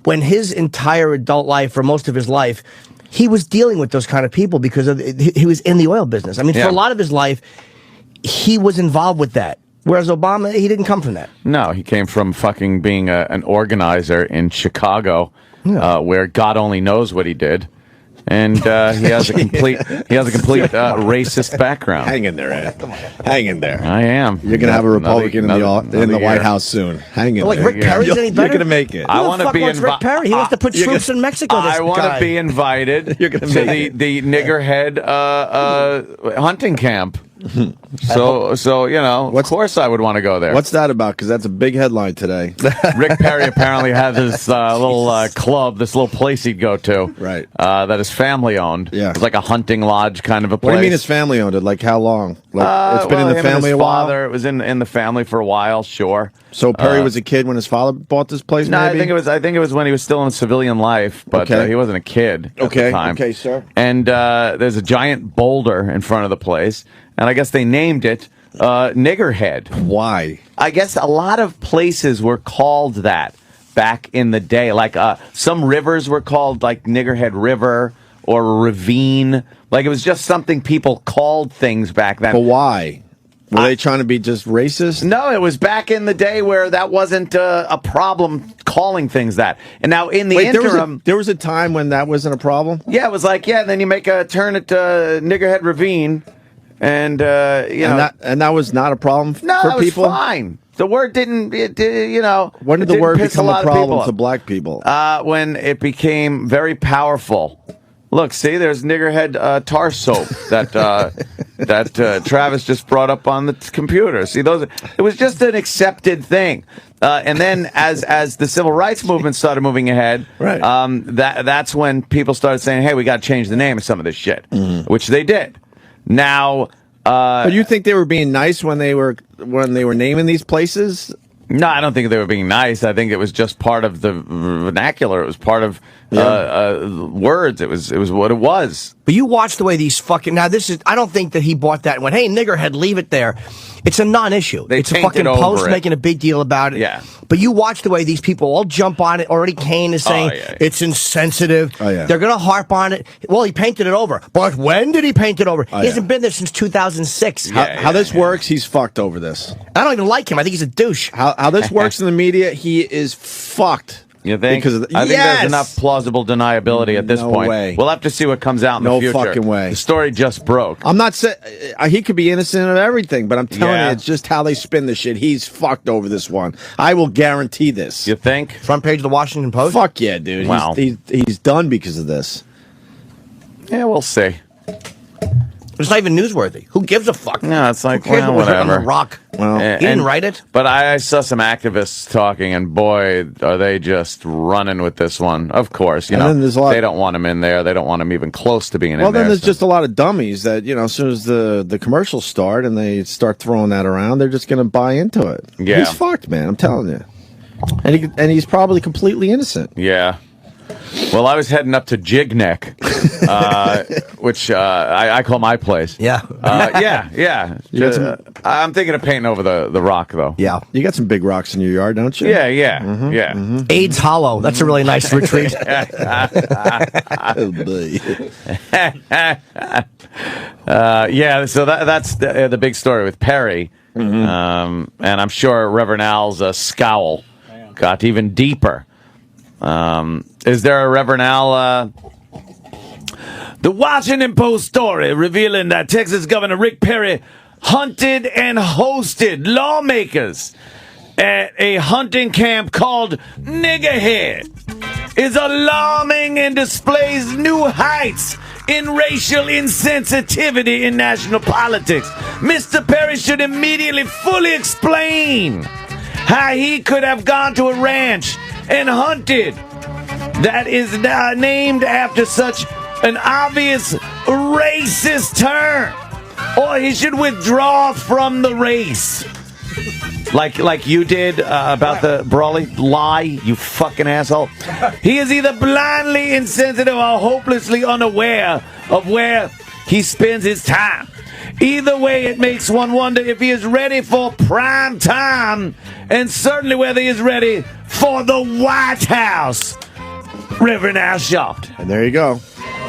when his entire adult life, or most of his life, he was dealing with those kind of people because he was in the oil business. For a lot of his life, he was involved with that. Whereas Obama, he didn't come from that. No, he came from fucking being an organizer in Chicago, where God only knows what he did. And he has a complete racist background. Hang in there, Ed. Hang in there. I am. You're gonna have a Republican in the White House soon. Hang in there. Like Rick Perry's any better? You're gonna make it. I want to be Rick Perry. He wants to put troops in Mexico. I want to be invited to the niggerhead hunting camp. So of course I would want to go there. What's that about? Because that's a big headline today. Rick Perry apparently had this little club, this little place he'd go to. Right. That is family owned. Yeah. It's like a hunting lodge kind of a place. What do you mean it's family owned? Like how long? Like, it's been in the family a while? It was in the family for a while, sure. So Perry was a kid when his father bought this place, no, maybe? I think it was when he was still in civilian life, but he wasn't a kid at the time. Okay, sir. And there's a giant boulder in front of the place, and I guess they named it Niggerhead. Why? I guess a lot of places were called that back in the day. Like some rivers were called like Niggerhead River or Ravine. Like it was just something people called things back then. But why? Were they trying to be just racist? No, it was back in the day where that wasn't a problem calling things that. And now in the interim... There was a time when that wasn't a problem? Yeah, it was like, and then you make a turn at Niggerhead Ravine, and, And that was not a problem for people? No, that was fine. The word didn't, When did the word become a problem to black people? When it became very powerful. Look, see, there's Niggerhead tar soap that Travis just brought up on the computer. See, it was just an accepted thing. And then as the civil rights movement started moving ahead, right. That's when people started saying, hey, we got to change the name of some of this shit, which they did. Now, but you think they were being nice when they were naming these places? No, I don't think they were being nice. I think it was just part of the vernacular. It was part of words. It was what it was. But you watch the way these fucking... Now, I don't think that he bought that and went, hey, niggerhead, leave it there. It's a non-issue. It's a fucking post making a big deal about it. Yeah. But you watch the way these people all jump on it. Already Kane is saying it's insensitive. Oh, yeah. They're going to harp on it. Well, he painted it over. But when did he paint it over? He hasn't been there since 2006. How this works, he's fucked over this. I don't even like him. I think he's a douche. How this works in the media, he is fucked. You think? Because I think there's enough plausible deniability at this point. Way. We'll have to see what comes out in the future. No fucking way. The story just broke. I'm not saying he could be innocent of everything, but I'm telling you, it's just how they spin the shit. He's fucked over this one. I will guarantee this. You think? Front page of the Washington Post? Fuck yeah, dude. Wow. He's done because of this. Yeah, we'll see. It's not even newsworthy. Who gives a fuck? No, it's like, who cares well, what was written whatever. on the rock? Well, he didn't write it. But I saw some activists talking, and boy, are they just running with this one. Of course, you know, then there's a lot they don't want him in there. They don't want him even close to being in there. Well, then there's just a lot of dummies that, you know, as soon as the commercials start and they start throwing that around, they're just going to buy into it. Yeah. He's fucked, man. I'm telling you. And he's probably completely innocent. Yeah. Well, I was heading up to Jig Neck, which I call my place. Yeah. Yeah. I'm thinking of painting over the rock, though. Yeah. You got some big rocks in your yard, don't you? Yeah. Mm-hmm. AIDS Hollow. That's a really nice retreat. Oh, boy. Yeah, so that's the big story with Perry. And I'm sure Reverend Al's scowl got even deeper. Is there a Reverend Al? The Washington Post story revealing that Texas Governor Rick Perry hunted and hosted lawmakers at a hunting camp called Niggerhead is alarming and displays new heights in racial insensitivity in national politics. Mr. Perry should immediately fully explain how he could have gone to a ranch and hunted that is now named after such an obvious racist term, or he should withdraw from the race, like you did about the Brawley lie, you fucking asshole. He is either blindly insensitive or hopelessly unaware of where he spends his time. Either way, it makes one wonder if he is ready for prime time, and certainly whether he is ready for the White House. Reverend Al Sharpton. And there you go.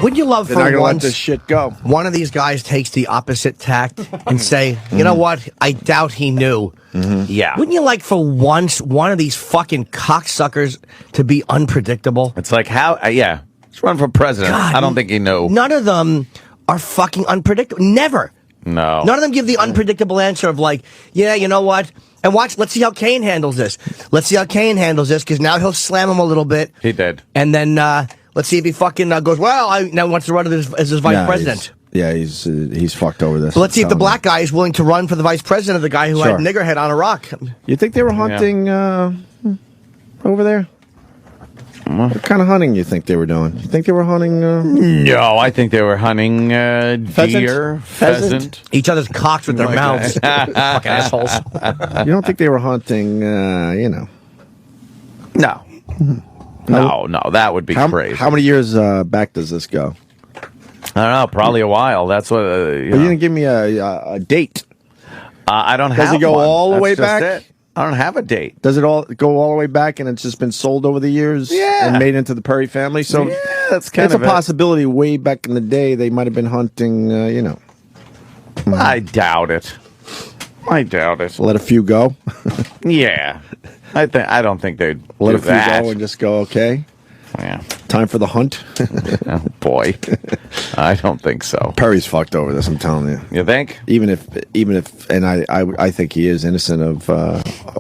Wouldn't you love They're not for gonna let once this shit go. one of these guys takes the opposite tact and say, you know what? I doubt he knew. Yeah. Wouldn't you like for once one of these fucking cocksuckers to be unpredictable? It's like, how, let's run for president. God, I don't think he knew. None of them are fucking unpredictable. Never. No. None of them give the unpredictable answer of like, yeah, you know what? And let's see how Kane handles this. Let's see how Kane handles this, because now he'll slam him a little bit. He did. And then let's see if he fucking goes, well, I now wants to run as his vice president. He's fucked over this. So let's see if the black guy is willing to run for the vice president of the guy who had niggerhead on a rock. You think they were hunting over there? What kind of hunting you think they were doing? You think they were hunting? No, I think they were hunting deer, pheasant. Each other's cocks with their mouths. Fucking assholes. You don't think they were hunting, No, that would be crazy. How many years back does this go? I don't know, probably a while. That's what. You didn't give me a date. I don't have. Does it go one. all the That's way just back? it. I don't have a date. Does it all go all the way back and it's just been sold over the years? Yeah. And made into the Perry family? So that's kind it's of a possibility way back in the day they might have been hunting, I doubt it. Let a few go. Yeah. I don't think they'd Let do a few that. go and just go, okay. Yeah. Time for the hunt. Oh, boy. I don't think so. Perry's fucked over this, I'm telling you. You think? Even if, and I think he is innocent of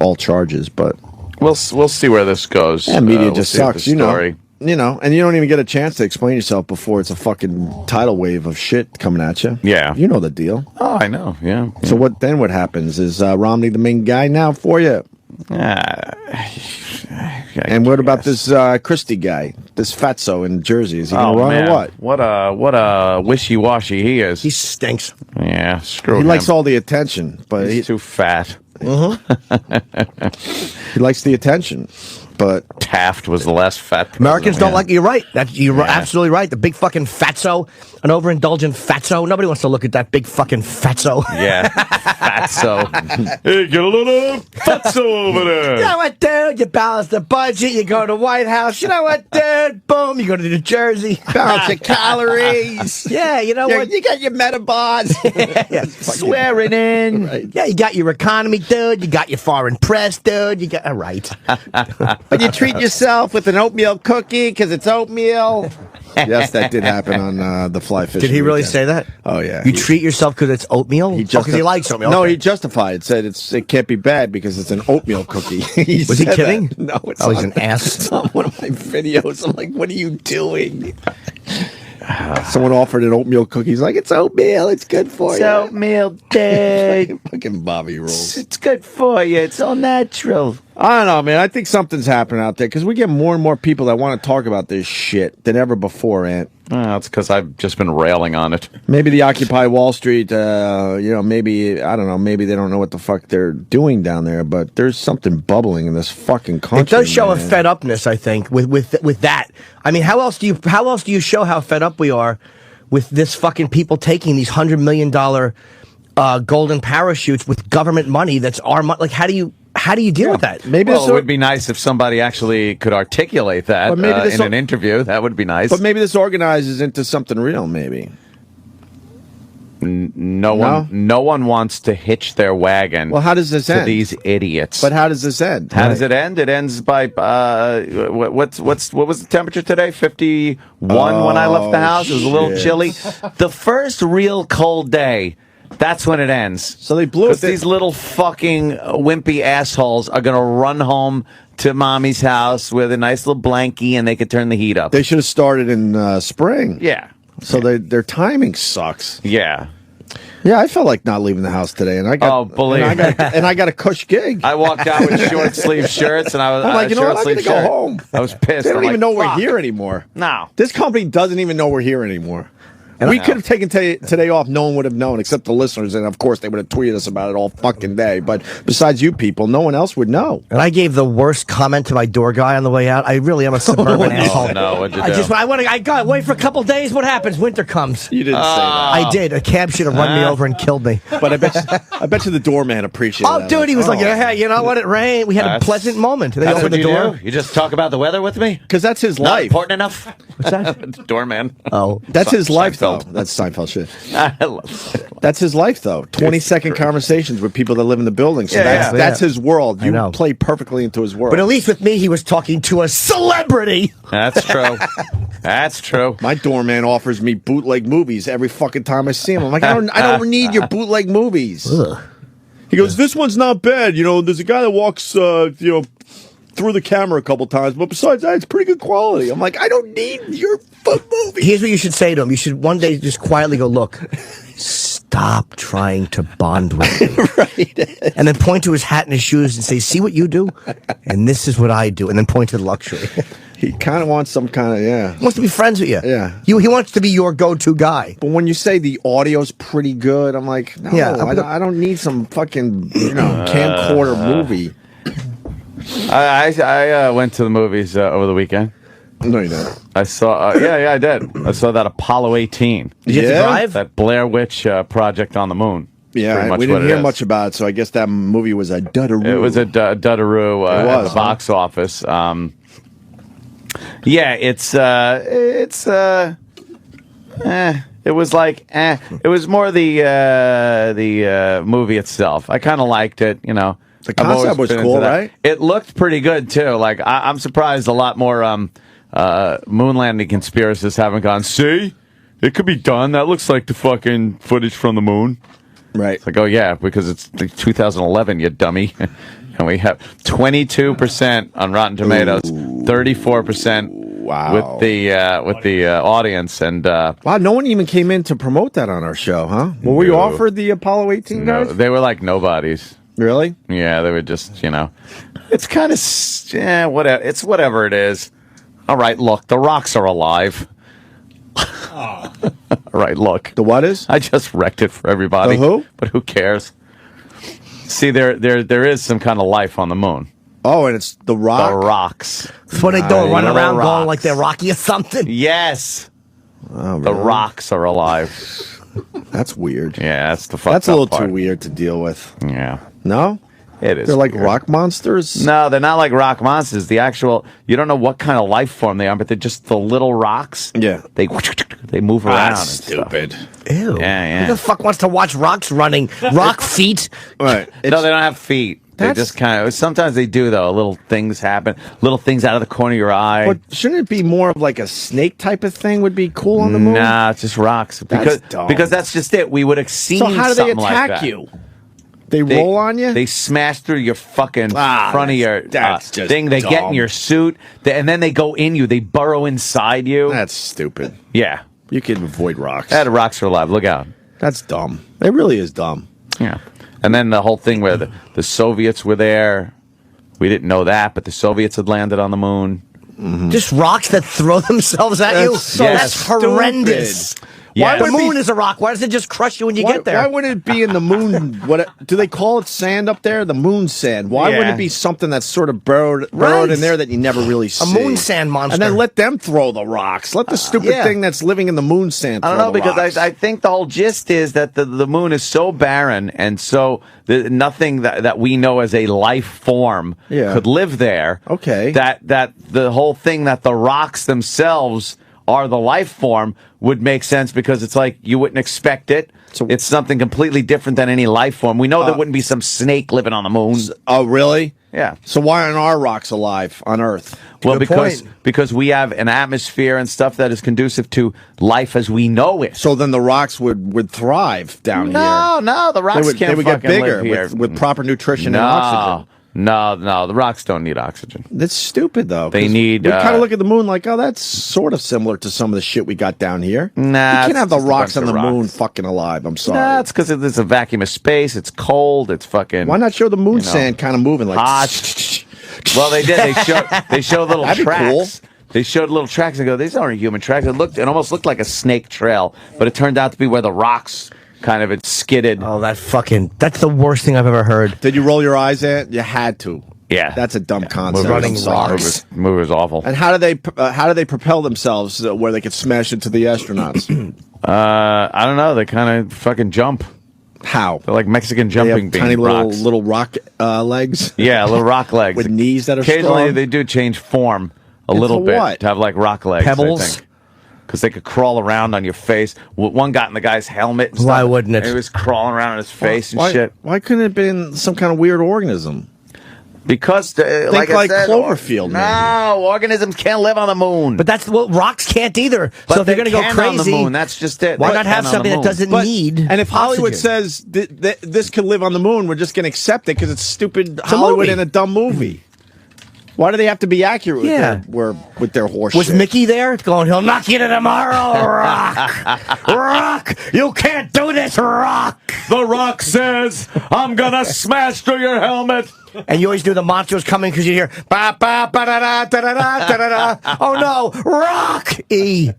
all charges, but We'll see where this goes. yeah, media We'll just see what sucks, the story. and you don't even get a chance to explain yourself before it's a fucking tidal wave of shit coming at you. Yeah. You know the deal. Oh, I know. Yeah. So what happens? Is Romney the main guy now for you? And what about this Christie guy, this fatso in Jersey? Is he going to run or what? What a wishy-washy he is. He stinks. Yeah, screw He him. likes all the attention, but He's too fat. he likes the attention. But Taft was the last fat president. Americans don't like. You're right. You're absolutely right. The big fucking fatso, an overindulgent fatso. Nobody wants to look at that big fucking fatso. Yeah, fatso. Hey, get a little fatso over there. You know what, dude? You balance the budget. You go to the White House. You know what, dude? Boom. You go to New Jersey. balance your calories. Yeah, you know what? You got your Metabons. Swearing in. Right. Yeah, you got your economy, dude. You got your foreign press, dude. You got all right. But you treat yourself with an oatmeal cookie because it's oatmeal. Yes, that did happen on the Fly Fishing Did he really weekend. say that? Oh, yeah. You treat yourself because it's oatmeal? Because he likes oatmeal. No, Okay. he justified it. Said it can't be bad because it's an oatmeal cookie. Was he kidding? That. No, it's Oh, he's on- an ass. It's on one of my videos. I'm like, what are you doing? Someone offered an oatmeal cookie. He's like, it's oatmeal. It's good for you. Oatmeal, Dad. Fucking Bobby rules. It's good for you. It's all natural. I don't know, man. I think something's happening out there because we get more and more people that want to talk about this shit than ever before, Ant. That's because I've just been railing on it. Maybe the Occupy Wall Street, maybe, I don't know, maybe they don't know what the fuck they're doing down there, but there's something bubbling in this fucking country. It does show man. a fed upness, I think, with that. I mean, how else do you show how fed up we are with this fucking people taking these $100 million golden parachutes with government money that's our money? Like, how do you deal with that? Maybe Well, it would be nice if somebody actually could articulate that But maybe in an interview. That would be nice. But maybe this organizes into something real, maybe. No one wants to hitch their wagon. Well, how does this to end? these idiots? But how does this end? How does it end? It ends by what was the temperature today? 51 when I left the house. It was a little shit. chilly. The first real cold day. That's when it ends. So they blew it. These little fucking wimpy assholes are going to run home to mommy's house with a nice little blankie and they could turn the heat up. They should have started in spring. Yeah. So their timing sucks. Yeah. Yeah, I felt like not leaving the house today, and I got and I got a cush gig. I walked out with short sleeve shirts, and I was I'm like, you know what? I'm gonna go home. I was pissed. They don't I'm even like, know we're fuck. here anymore. No. This company doesn't even know we're here anymore. And we could have taken today off. No one would have known except the listeners. And, of course, they would have tweeted us about it all fucking day. But besides you people, no one else would know. And I gave the worst comment to my door guy on the way out. I really am a suburban asshole. Oh, no. What'd you do? I got wait for a couple days. What happens? Winter comes. You didn't say that. I did. A cab should have run me over and killed me. But I bet you the doorman appreciated Oh, that. dude, he was like, hey, you know what? It rained. We had a pleasant moment. They That's opened what the you door. do? You just talk about the weather with me? Because that's his Not life. important enough? What's that? Doorman. Oh. That's his life, though. Seinfeld. That's Seinfeld shit. I love it. That's his life, though. 20-second conversations with people that live in the building. So that's his world. You know. play perfectly into his world. But at least with me, he was talking to a celebrity. That's true. That's true. My doorman offers me bootleg movies every fucking time I see him. I'm like, I don't need your bootleg movies. Ugh. He goes, this one's not bad. You know, there's a guy that walks, through the camera a couple times, but besides that, it's pretty good quality. I'm like, I don't need your movie. Here's what you should say to him. You should one day just quietly go, look, stop trying to bond with me. Right. And then point to his hat and his shoes and say, see what you do? And this is what I do. And then point to the luxury. He kind of wants some kind of, He wants to be friends with you. Yeah. He wants to be your go-to guy. But when you say the audio's pretty good, I'm like, no, Yeah, I don't need some fucking, camcorder movie. I went to the movies over the weekend. No, you don't. I saw, I did. I saw that Apollo 18. Did you have to drive? That Blair Witch project on the moon. Yeah, Pretty much we what didn't it hear is. much about it, so I guess that movie was a duddaroo. It was a duddaroo at the box office. It was like, It was more the movie itself. I kind of liked it, The I've concept always was been cool, into that. right? It looked pretty good too. Like I'm surprised a lot more moon landing conspiracists haven't gone. See, it could be done. That looks like the fucking footage from the moon. Right. It's like, oh yeah, because it's 2011, you dummy. And we have 22% on Rotten Tomatoes, 34% Wow. with the audience, and Wow, no one even came in to promote that on our show, huh? Were we No. offered the Apollo 18 guys? they were like nobodies. Really? Yeah, they were just, it's kind of, whatever. It's whatever it is. All right, look, the rocks are alive. All right, look. The what is? I just wrecked it for everybody. The who? But who cares? See, there is some kind of life on the moon. Oh, and it's The Rock? The Rocks. That's what they do, run Little around rocks. going like they're Rocky or something. Yes. Oh, The really? Rocks are alive. That's weird. Yeah, that's the fucked That's a little up part. too weird to deal with. Yeah. No? It is. They're like weird. rock monsters? No, they're not like rock monsters. The actual, you don't know what kind of life form they are, but they're just the little rocks. Yeah. They move around. That's and stuff. stupid. Ew. Yeah. Who the fuck wants to watch rocks running? Rock feet? Right. No, they don't have feet. They That's- just kind of. Sometimes they do though. Little things happen. Little things out of the corner of your eye. But shouldn't it be more of like a snake type of thing would be cool on the moon? Nah, it's just rocks. Because dumb. because that's just it. We would have seen. So how do they something like attack that. you? They roll on you? They smash through your fucking front of your that's just thing. They get in dumb. your suit, and then they go in you. They burrow inside you. That's stupid. Yeah. You can avoid rocks. The rocks are alive. Look out. That's dumb. It really is dumb. Yeah. And then the whole thing where the Soviets were there. We didn't know that, but the Soviets had landed on the moon. Just rocks that throw themselves at you? That's so That's stupid. horrendous. Yeah. The moon is a rock. Why does it just crush you when you get there? Why wouldn't it be in the moon? What do they call it? Sand up there? The moon sand. Why Yeah. wouldn't it be something that's sort of burrowed Right. in there that you never really see? moon sand monster. And then let them throw the rocks. Let the stupid yeah. thing that's living in the moon sand throw I don't know, the because rocks. I think the whole gist is that the moon is so barren and so nothing that we know as a life form Yeah. could live there. Okay. That the whole thing that the rocks themselves are the life form would make sense because it's like you wouldn't expect it. So- It's something completely different than any life form. We know there wouldn't be some snake living on the moon. Oh, really? Yeah. So why aren't our rocks alive on Earth? Well, Good because we have an atmosphere and stuff that is conducive to life as we know it. So then the rocks would thrive down here. No, the rocks They can't would get fucking bigger live here. with proper nutrition no, and oxygen. No, the rocks don't need oxygen. That's stupid, though. They 'cause need, We kind uh, of look at the moon like, oh, that's sort of similar to some of the shit we got down here. Nah, you it's can't have the just a rocks on bunch the of moon rocks. fucking alive. I'm sorry. That's because it's a vacuum of space. It's cold. It's fucking. Why not show the moon you know, sand kind of moving like? hot? Well, they did. They showed little That'd be tracks. cool. They showed little tracks and go, these aren't human tracks. It almost looked like a snake trail, but it turned out to be where the rocks kind of skidded. Oh, that's the worst thing I've ever heard. Did you roll your eyes at it? You had to. Yeah. That's a dumb concept. Running I'm sorry. rocks. Movie was awful. And how do they propel themselves where they could smash into the astronauts? I don't know. They kind of fucking jump. How? They're like Mexican They jumping have bean tiny rocks. little rock legs. Yeah, little rock legs. With knees that are Occasionally, strong? they do change form a And little for bit what? to have like rock legs. Pebbles? Because they could crawl around on your face. One got in the guy's helmet. And Why stuff, wouldn't it? and He was crawling around on his face and why, shit. Why couldn't it have been some kind of weird organism? Because, like like I said, Cloverfield, No, organisms can't live on the moon. But that's what rocks can't either. But so if they're they going to go can crazy, on the moon. That's just it. why They not have can on something the that moon. doesn't need? And if Hollywood oxygen? says this could live on the moon, we're just going to accept it because it's stupid Hollywood movie. in a dumb movie. Why do they have to be accurate Yeah. with their horse Was shit? Mickey there? It's going, he'll knock you to tomorrow, Rock. Rock, you can't do this, Rock. The Rock says, I'm going to smash through your helmet. And you always do the monsters coming because you hear, ba ba ba da da da da da da da. Oh no, Rock! E.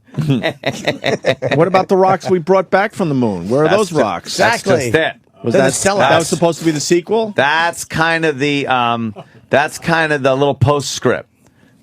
What about the rocks we brought back from the moon? Where are those rocks? Exactly. That's just it. Was They're that, the sellouts. that was supposed to be the sequel? That's kind of the little postscript.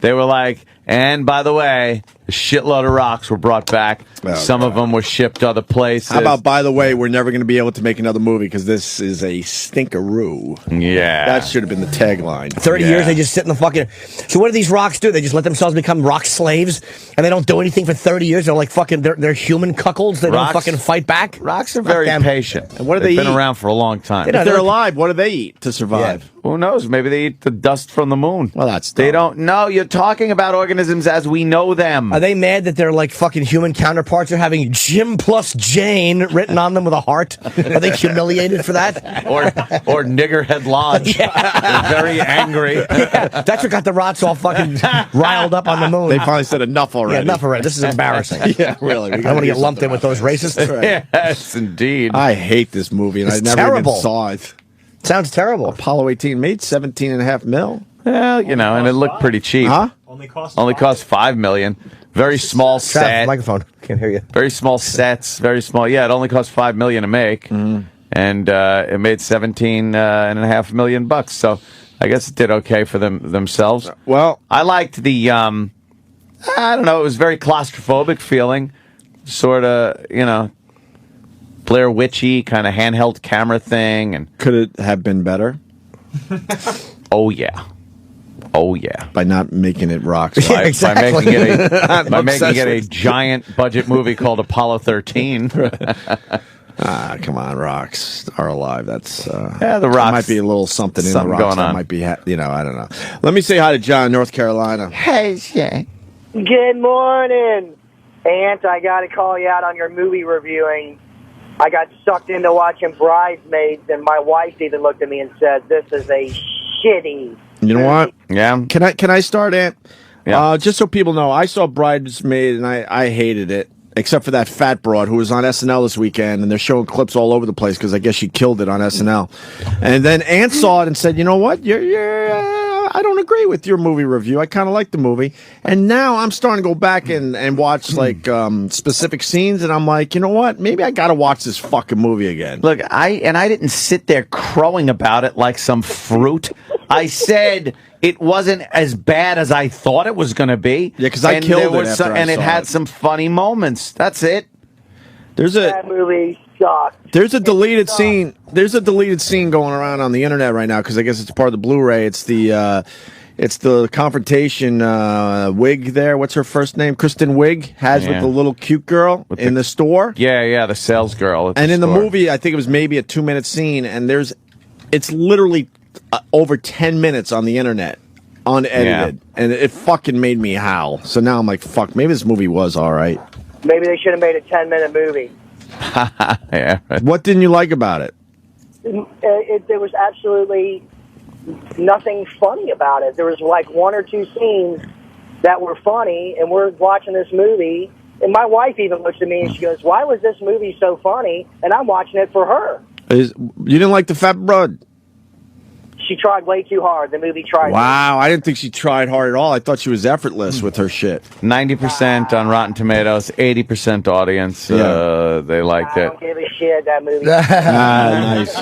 They were like, and by the way, a shitload of rocks were brought back. Oh, Some of them were shipped to other places. How about, by the way, we're never going to be able to make another movie because this is a stinkeroo. Yeah. That should have been the tagline. 30 Yeah. years, they just sit in the fucking... So what do these rocks do? They just let themselves become rock slaves, and they don't do anything for 30 years? They're like fucking... They're human cuckolds? They Rocks- don't fucking fight back? Rocks are Fuck very them. patient. And what do They've they been eat? around for a long time. They If they're alive, what do they eat to survive? Who knows? Maybe they eat the dust from the moon. Well, that's They dumb. don't. No, you're talking about organisms as we know them. Are they mad that their like fucking human counterparts are having Jim plus Jane written on them with a heart? Are they humiliated for that? or Niggerhead Lodge. They're very angry. That's what got the rots all fucking riled up on the moon. They finally said enough yeah, already. enough already. This is embarrassing. Yeah, really. I don't want to get lumped in with those racists. Yes, indeed. I hate this movie, and It's I never terrible. even saw it. Sounds terrible. Apollo 18 made $17.5 million. Well, you know, and it looked pretty cheap. Huh? Only cost $5 million. Very small Trav, set. microphone. Can't hear you. Very small sets. Very small. Yeah, it only cost $5 million to make, and it made $17.5 million bucks. So I guess it did okay for themselves. Well, I liked the, I don't know, it was very claustrophobic feeling. Sort of, Blair Witchy kind of handheld camera thing. And could it have been better? Oh, yeah. By not making it rocks. Yeah, exactly. By making it a giant budget movie called Apollo 13. Come on, rocks are alive. That's the rocks might be a little something in the rocks going on. that might be, I don't know. Let me say hi to John, North Carolina. Hey, yeah. Good morning. Aunt, I got to call you out on your movie reviewing. I got sucked into watching Bridesmaids, and my wife even looked at me and said, "This is a shitty." You know what? Yeah. Can I start, Ant? Yeah. Just so people know, I saw Bridesmaid and I hated it, except for that fat broad who was on SNL this weekend, and they're showing clips all over the place because I guess she killed it on SNL. And then Ant saw it and said, "You know what? I don't agree with your movie review. I kind of like the movie." And now I'm starting to go back and watch like specific scenes, and I'm like, you know what? Maybe I got to watch this fucking movie again. Look, I didn't sit there crowing about it like some fruit. I said it wasn't as bad as I thought it was going to be. Yeah, because I killed it after and it had some funny moments. That's it. That movie sucked. There's a deleted scene. There's a deleted scene going around on the internet right now because I guess it's part of the Blu-ray. It's the confrontation Wig there. What's her first name? Kristen Wiig has with the little cute girl in the store. Yeah, the sales girl. And in the movie, I think it was maybe a 2-minute scene, and it's literally over 10 minutes on the internet, unedited, and it fucking made me howl. So now I'm like, fuck, maybe this movie was all right. Maybe they should have made a 10-minute movie. Yeah. What didn't you like about it? There was absolutely nothing funny about it. There was like 1 or 2 scenes that were funny, and we're watching this movie, and my wife even looks at me and she goes, "Why was this movie so funny?" And I'm watching it for her. You didn't like the fat broad? She tried way too hard. The movie tried. Wow, I didn't think she tried hard at all. I thought she was effortless with her shit. 90% on Rotten Tomatoes, 80% audience. They liked I it. don't give a shit. That movie. Nice.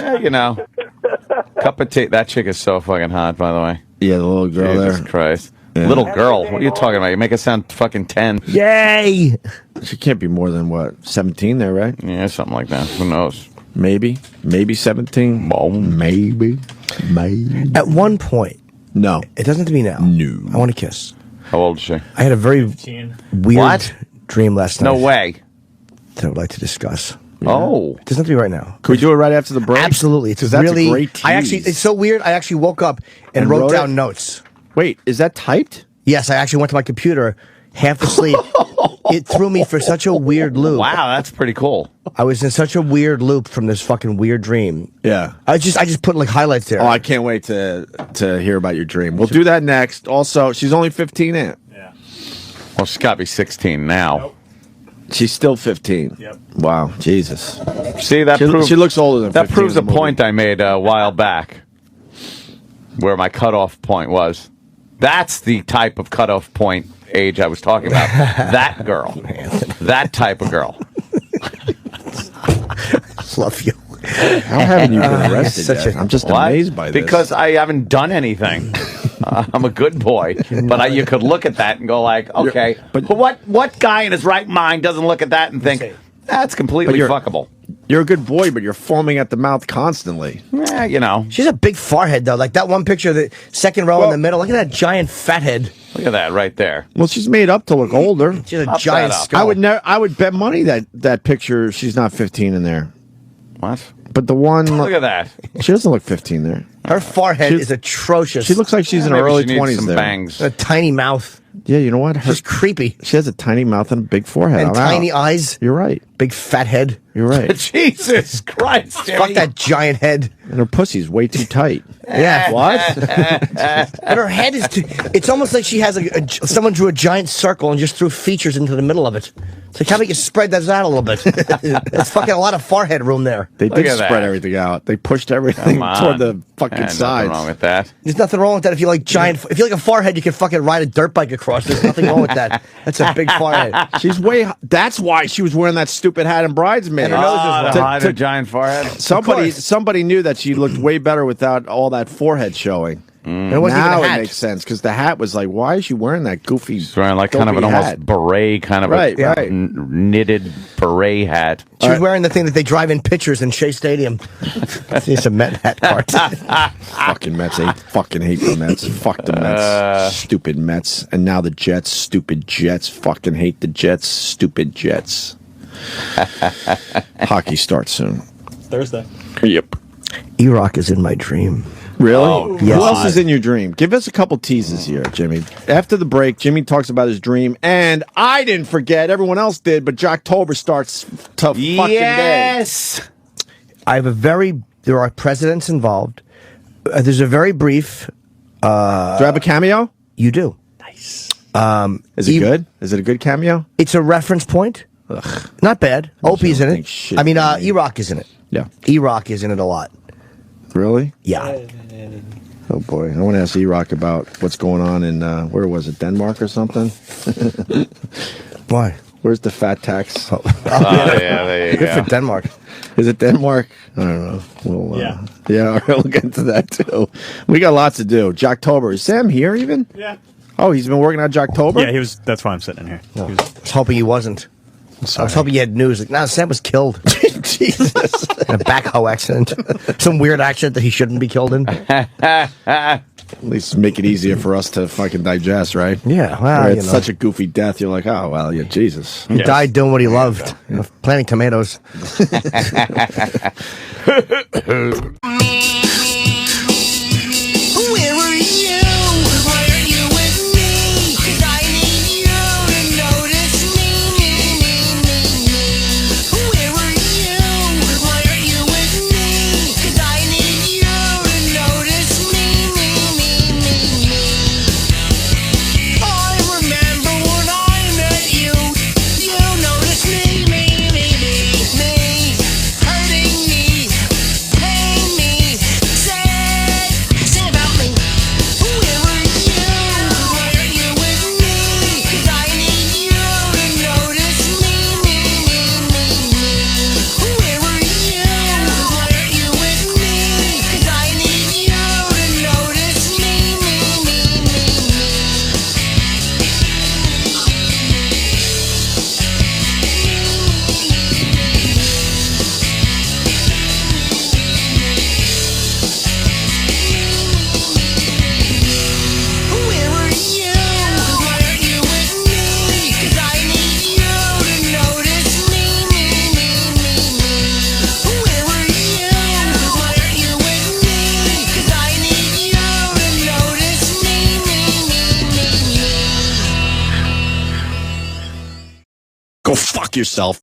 Cup of tea. That chick is so fucking hot, by the way. Yeah, the little girl Jesus there. Christ. Yeah. Little girl. What are you talking about? You make it sound fucking 10. Yay! She can't be more than, 17 there, right? Yeah, something like that. Who knows? Maybe 17. Oh, maybe. At one point. No. It doesn't have to be now. No. I want to kiss. How old is she? I had a very weird dream last night. No way. That I would like to discuss. Oh. It doesn't have to be right now. Could we do it right after the break? Absolutely. It's that's really, a great tease. it's so weird. I actually woke up and wrote down notes. Wait, is that typed? Yes, I actually went to my computer, half asleep. It threw me for such a weird loop. Wow, that's pretty cool. I was in such a weird loop from this fucking weird dream. Yeah. I just put like highlights there. Oh, I can't wait to hear about your dream. We'll do that next. Also, she's only 15, Aunt. Yeah. Well, she's got to be 16 now. Nope. She's still 15. Yep. Wow, Jesus. See, that proves she looks older than 15. That proves in a the movie. point I made a while back, where my cutoff point was. That's the type of cutoff point age I was talking about. That girl. That type of girl. Love you. How haven't you been arrested yet? I'm just amazed by this. Because I haven't done anything. I'm a good boy. But you could look at that and go like, okay, but what guy in his right mind doesn't look at that and think, that's completely fuckable? You're a good boy, but you're foaming at the mouth constantly. Yeah, She's a big forehead, though. Like that one picture, the second row in the middle. Look at that giant fat head. Look at that right there. Well, she's made up to look older. She has a giant skull. I would bet money that picture she's not 15 in there. What? But the one... Look at that. She doesn't look 15 there. Her forehead is atrocious. She looks like she's in her Maybe early she needs 20s some there. bangs. A tiny mouth. Yeah, you know what? She's creepy. She has a tiny mouth and a big forehead. And tiny eyes. You're right. Big fat head. You're right. Jesus Christ. Fuck that giant head. And her pussy's way too tight. Yeah. What? And her head is too... It's almost like she has someone drew a giant circle and just threw features into the middle of it. It's like, how about you spread that out a little bit? There's fucking a lot of forehead room there. They Look did at spread that. everything out. They pushed everything toward the fucking sides. Nothing wrong with that. There's nothing wrong with that. If you like if you like a forehead, you can fucking ride a dirt bike across. There's nothing wrong with that. That's a big forehead. She's that's why she was wearing that stupid hat in Bridesmaids. And her nose is To wrong. hide a giant forehead. Somebody knew that she looked way better without all that forehead showing. And it wasn't Now even a it hat. makes sense because the hat was like, why is she wearing that goofy? She's wearing like kind of an dopey almost hat? beret, kind of Right. knitted beret hat. She was wearing the thing that they drive in pictures in Shea Stadium. It's a Met hat card. Fucking Mets. I fucking hate the Mets. Fuck the Mets. Stupid Mets. And now the Jets. Stupid Jets. Fucking hate the Jets. Stupid Jets. Hockey starts soon. Thursday. Yep. E-Rock is in my dream. Really? Oh, Who else is in your dream? Give us a couple teases here, Jimmy. After the break, Jimmy talks about his dream, and I didn't forget. Everyone else did, but Jocktober starts to fucking day. I have there are presidents involved. There's a very brief. Do I have a cameo? You do. Is it good? Is it a good cameo? It's a reference point. Ugh. Not bad. Opie's in think it. shit I mean, of me. E-Rock is in it. Yeah. E-Rock is in it a lot. Really? Yeah. Oh boy, I want to ask E-Rock about what's going on in where was it, Denmark or something? Why? Where's the fat tax? Oh, yeah, there you Good go. for Denmark. Is it Denmark? I don't know. We'll, yeah. All right, we'll get into that too. We got lots to do. Jocktober. Is Sam here even? Yeah. Oh, he's been working on Jocktober? Yeah, he was. That's why I'm sitting in here. I was hoping he wasn't. I was hoping you had news. Like, nah, Sam was killed. Jesus. In a backhoe accident. Some weird accident that he shouldn't be killed in. At least make it easier for us to fucking digest, right? Yeah, well, Where you it's know. such a goofy death. You're like, oh, well, yeah, Jesus. He died doing what he loved. You know, planting tomatoes. Where were you? Why aren't you with me? 'Cause I need you to notice me. Where were you? Why aren't you with me? 'Cause I need you to notice me. I remember when I met you. You noticed me. Hurting me, pain me, sad. Sing about me. Where were you? Why aren't you with me? 'Cause I need you to notice me. Where were you? Why aren't you with me? 'Cause I need you to notice me. Where were you? Why aren't you with me? 'Cause I need you to notice me. Where were you? Why aren't you with me? 'Cause I need you to notice me. Go fuck yourself.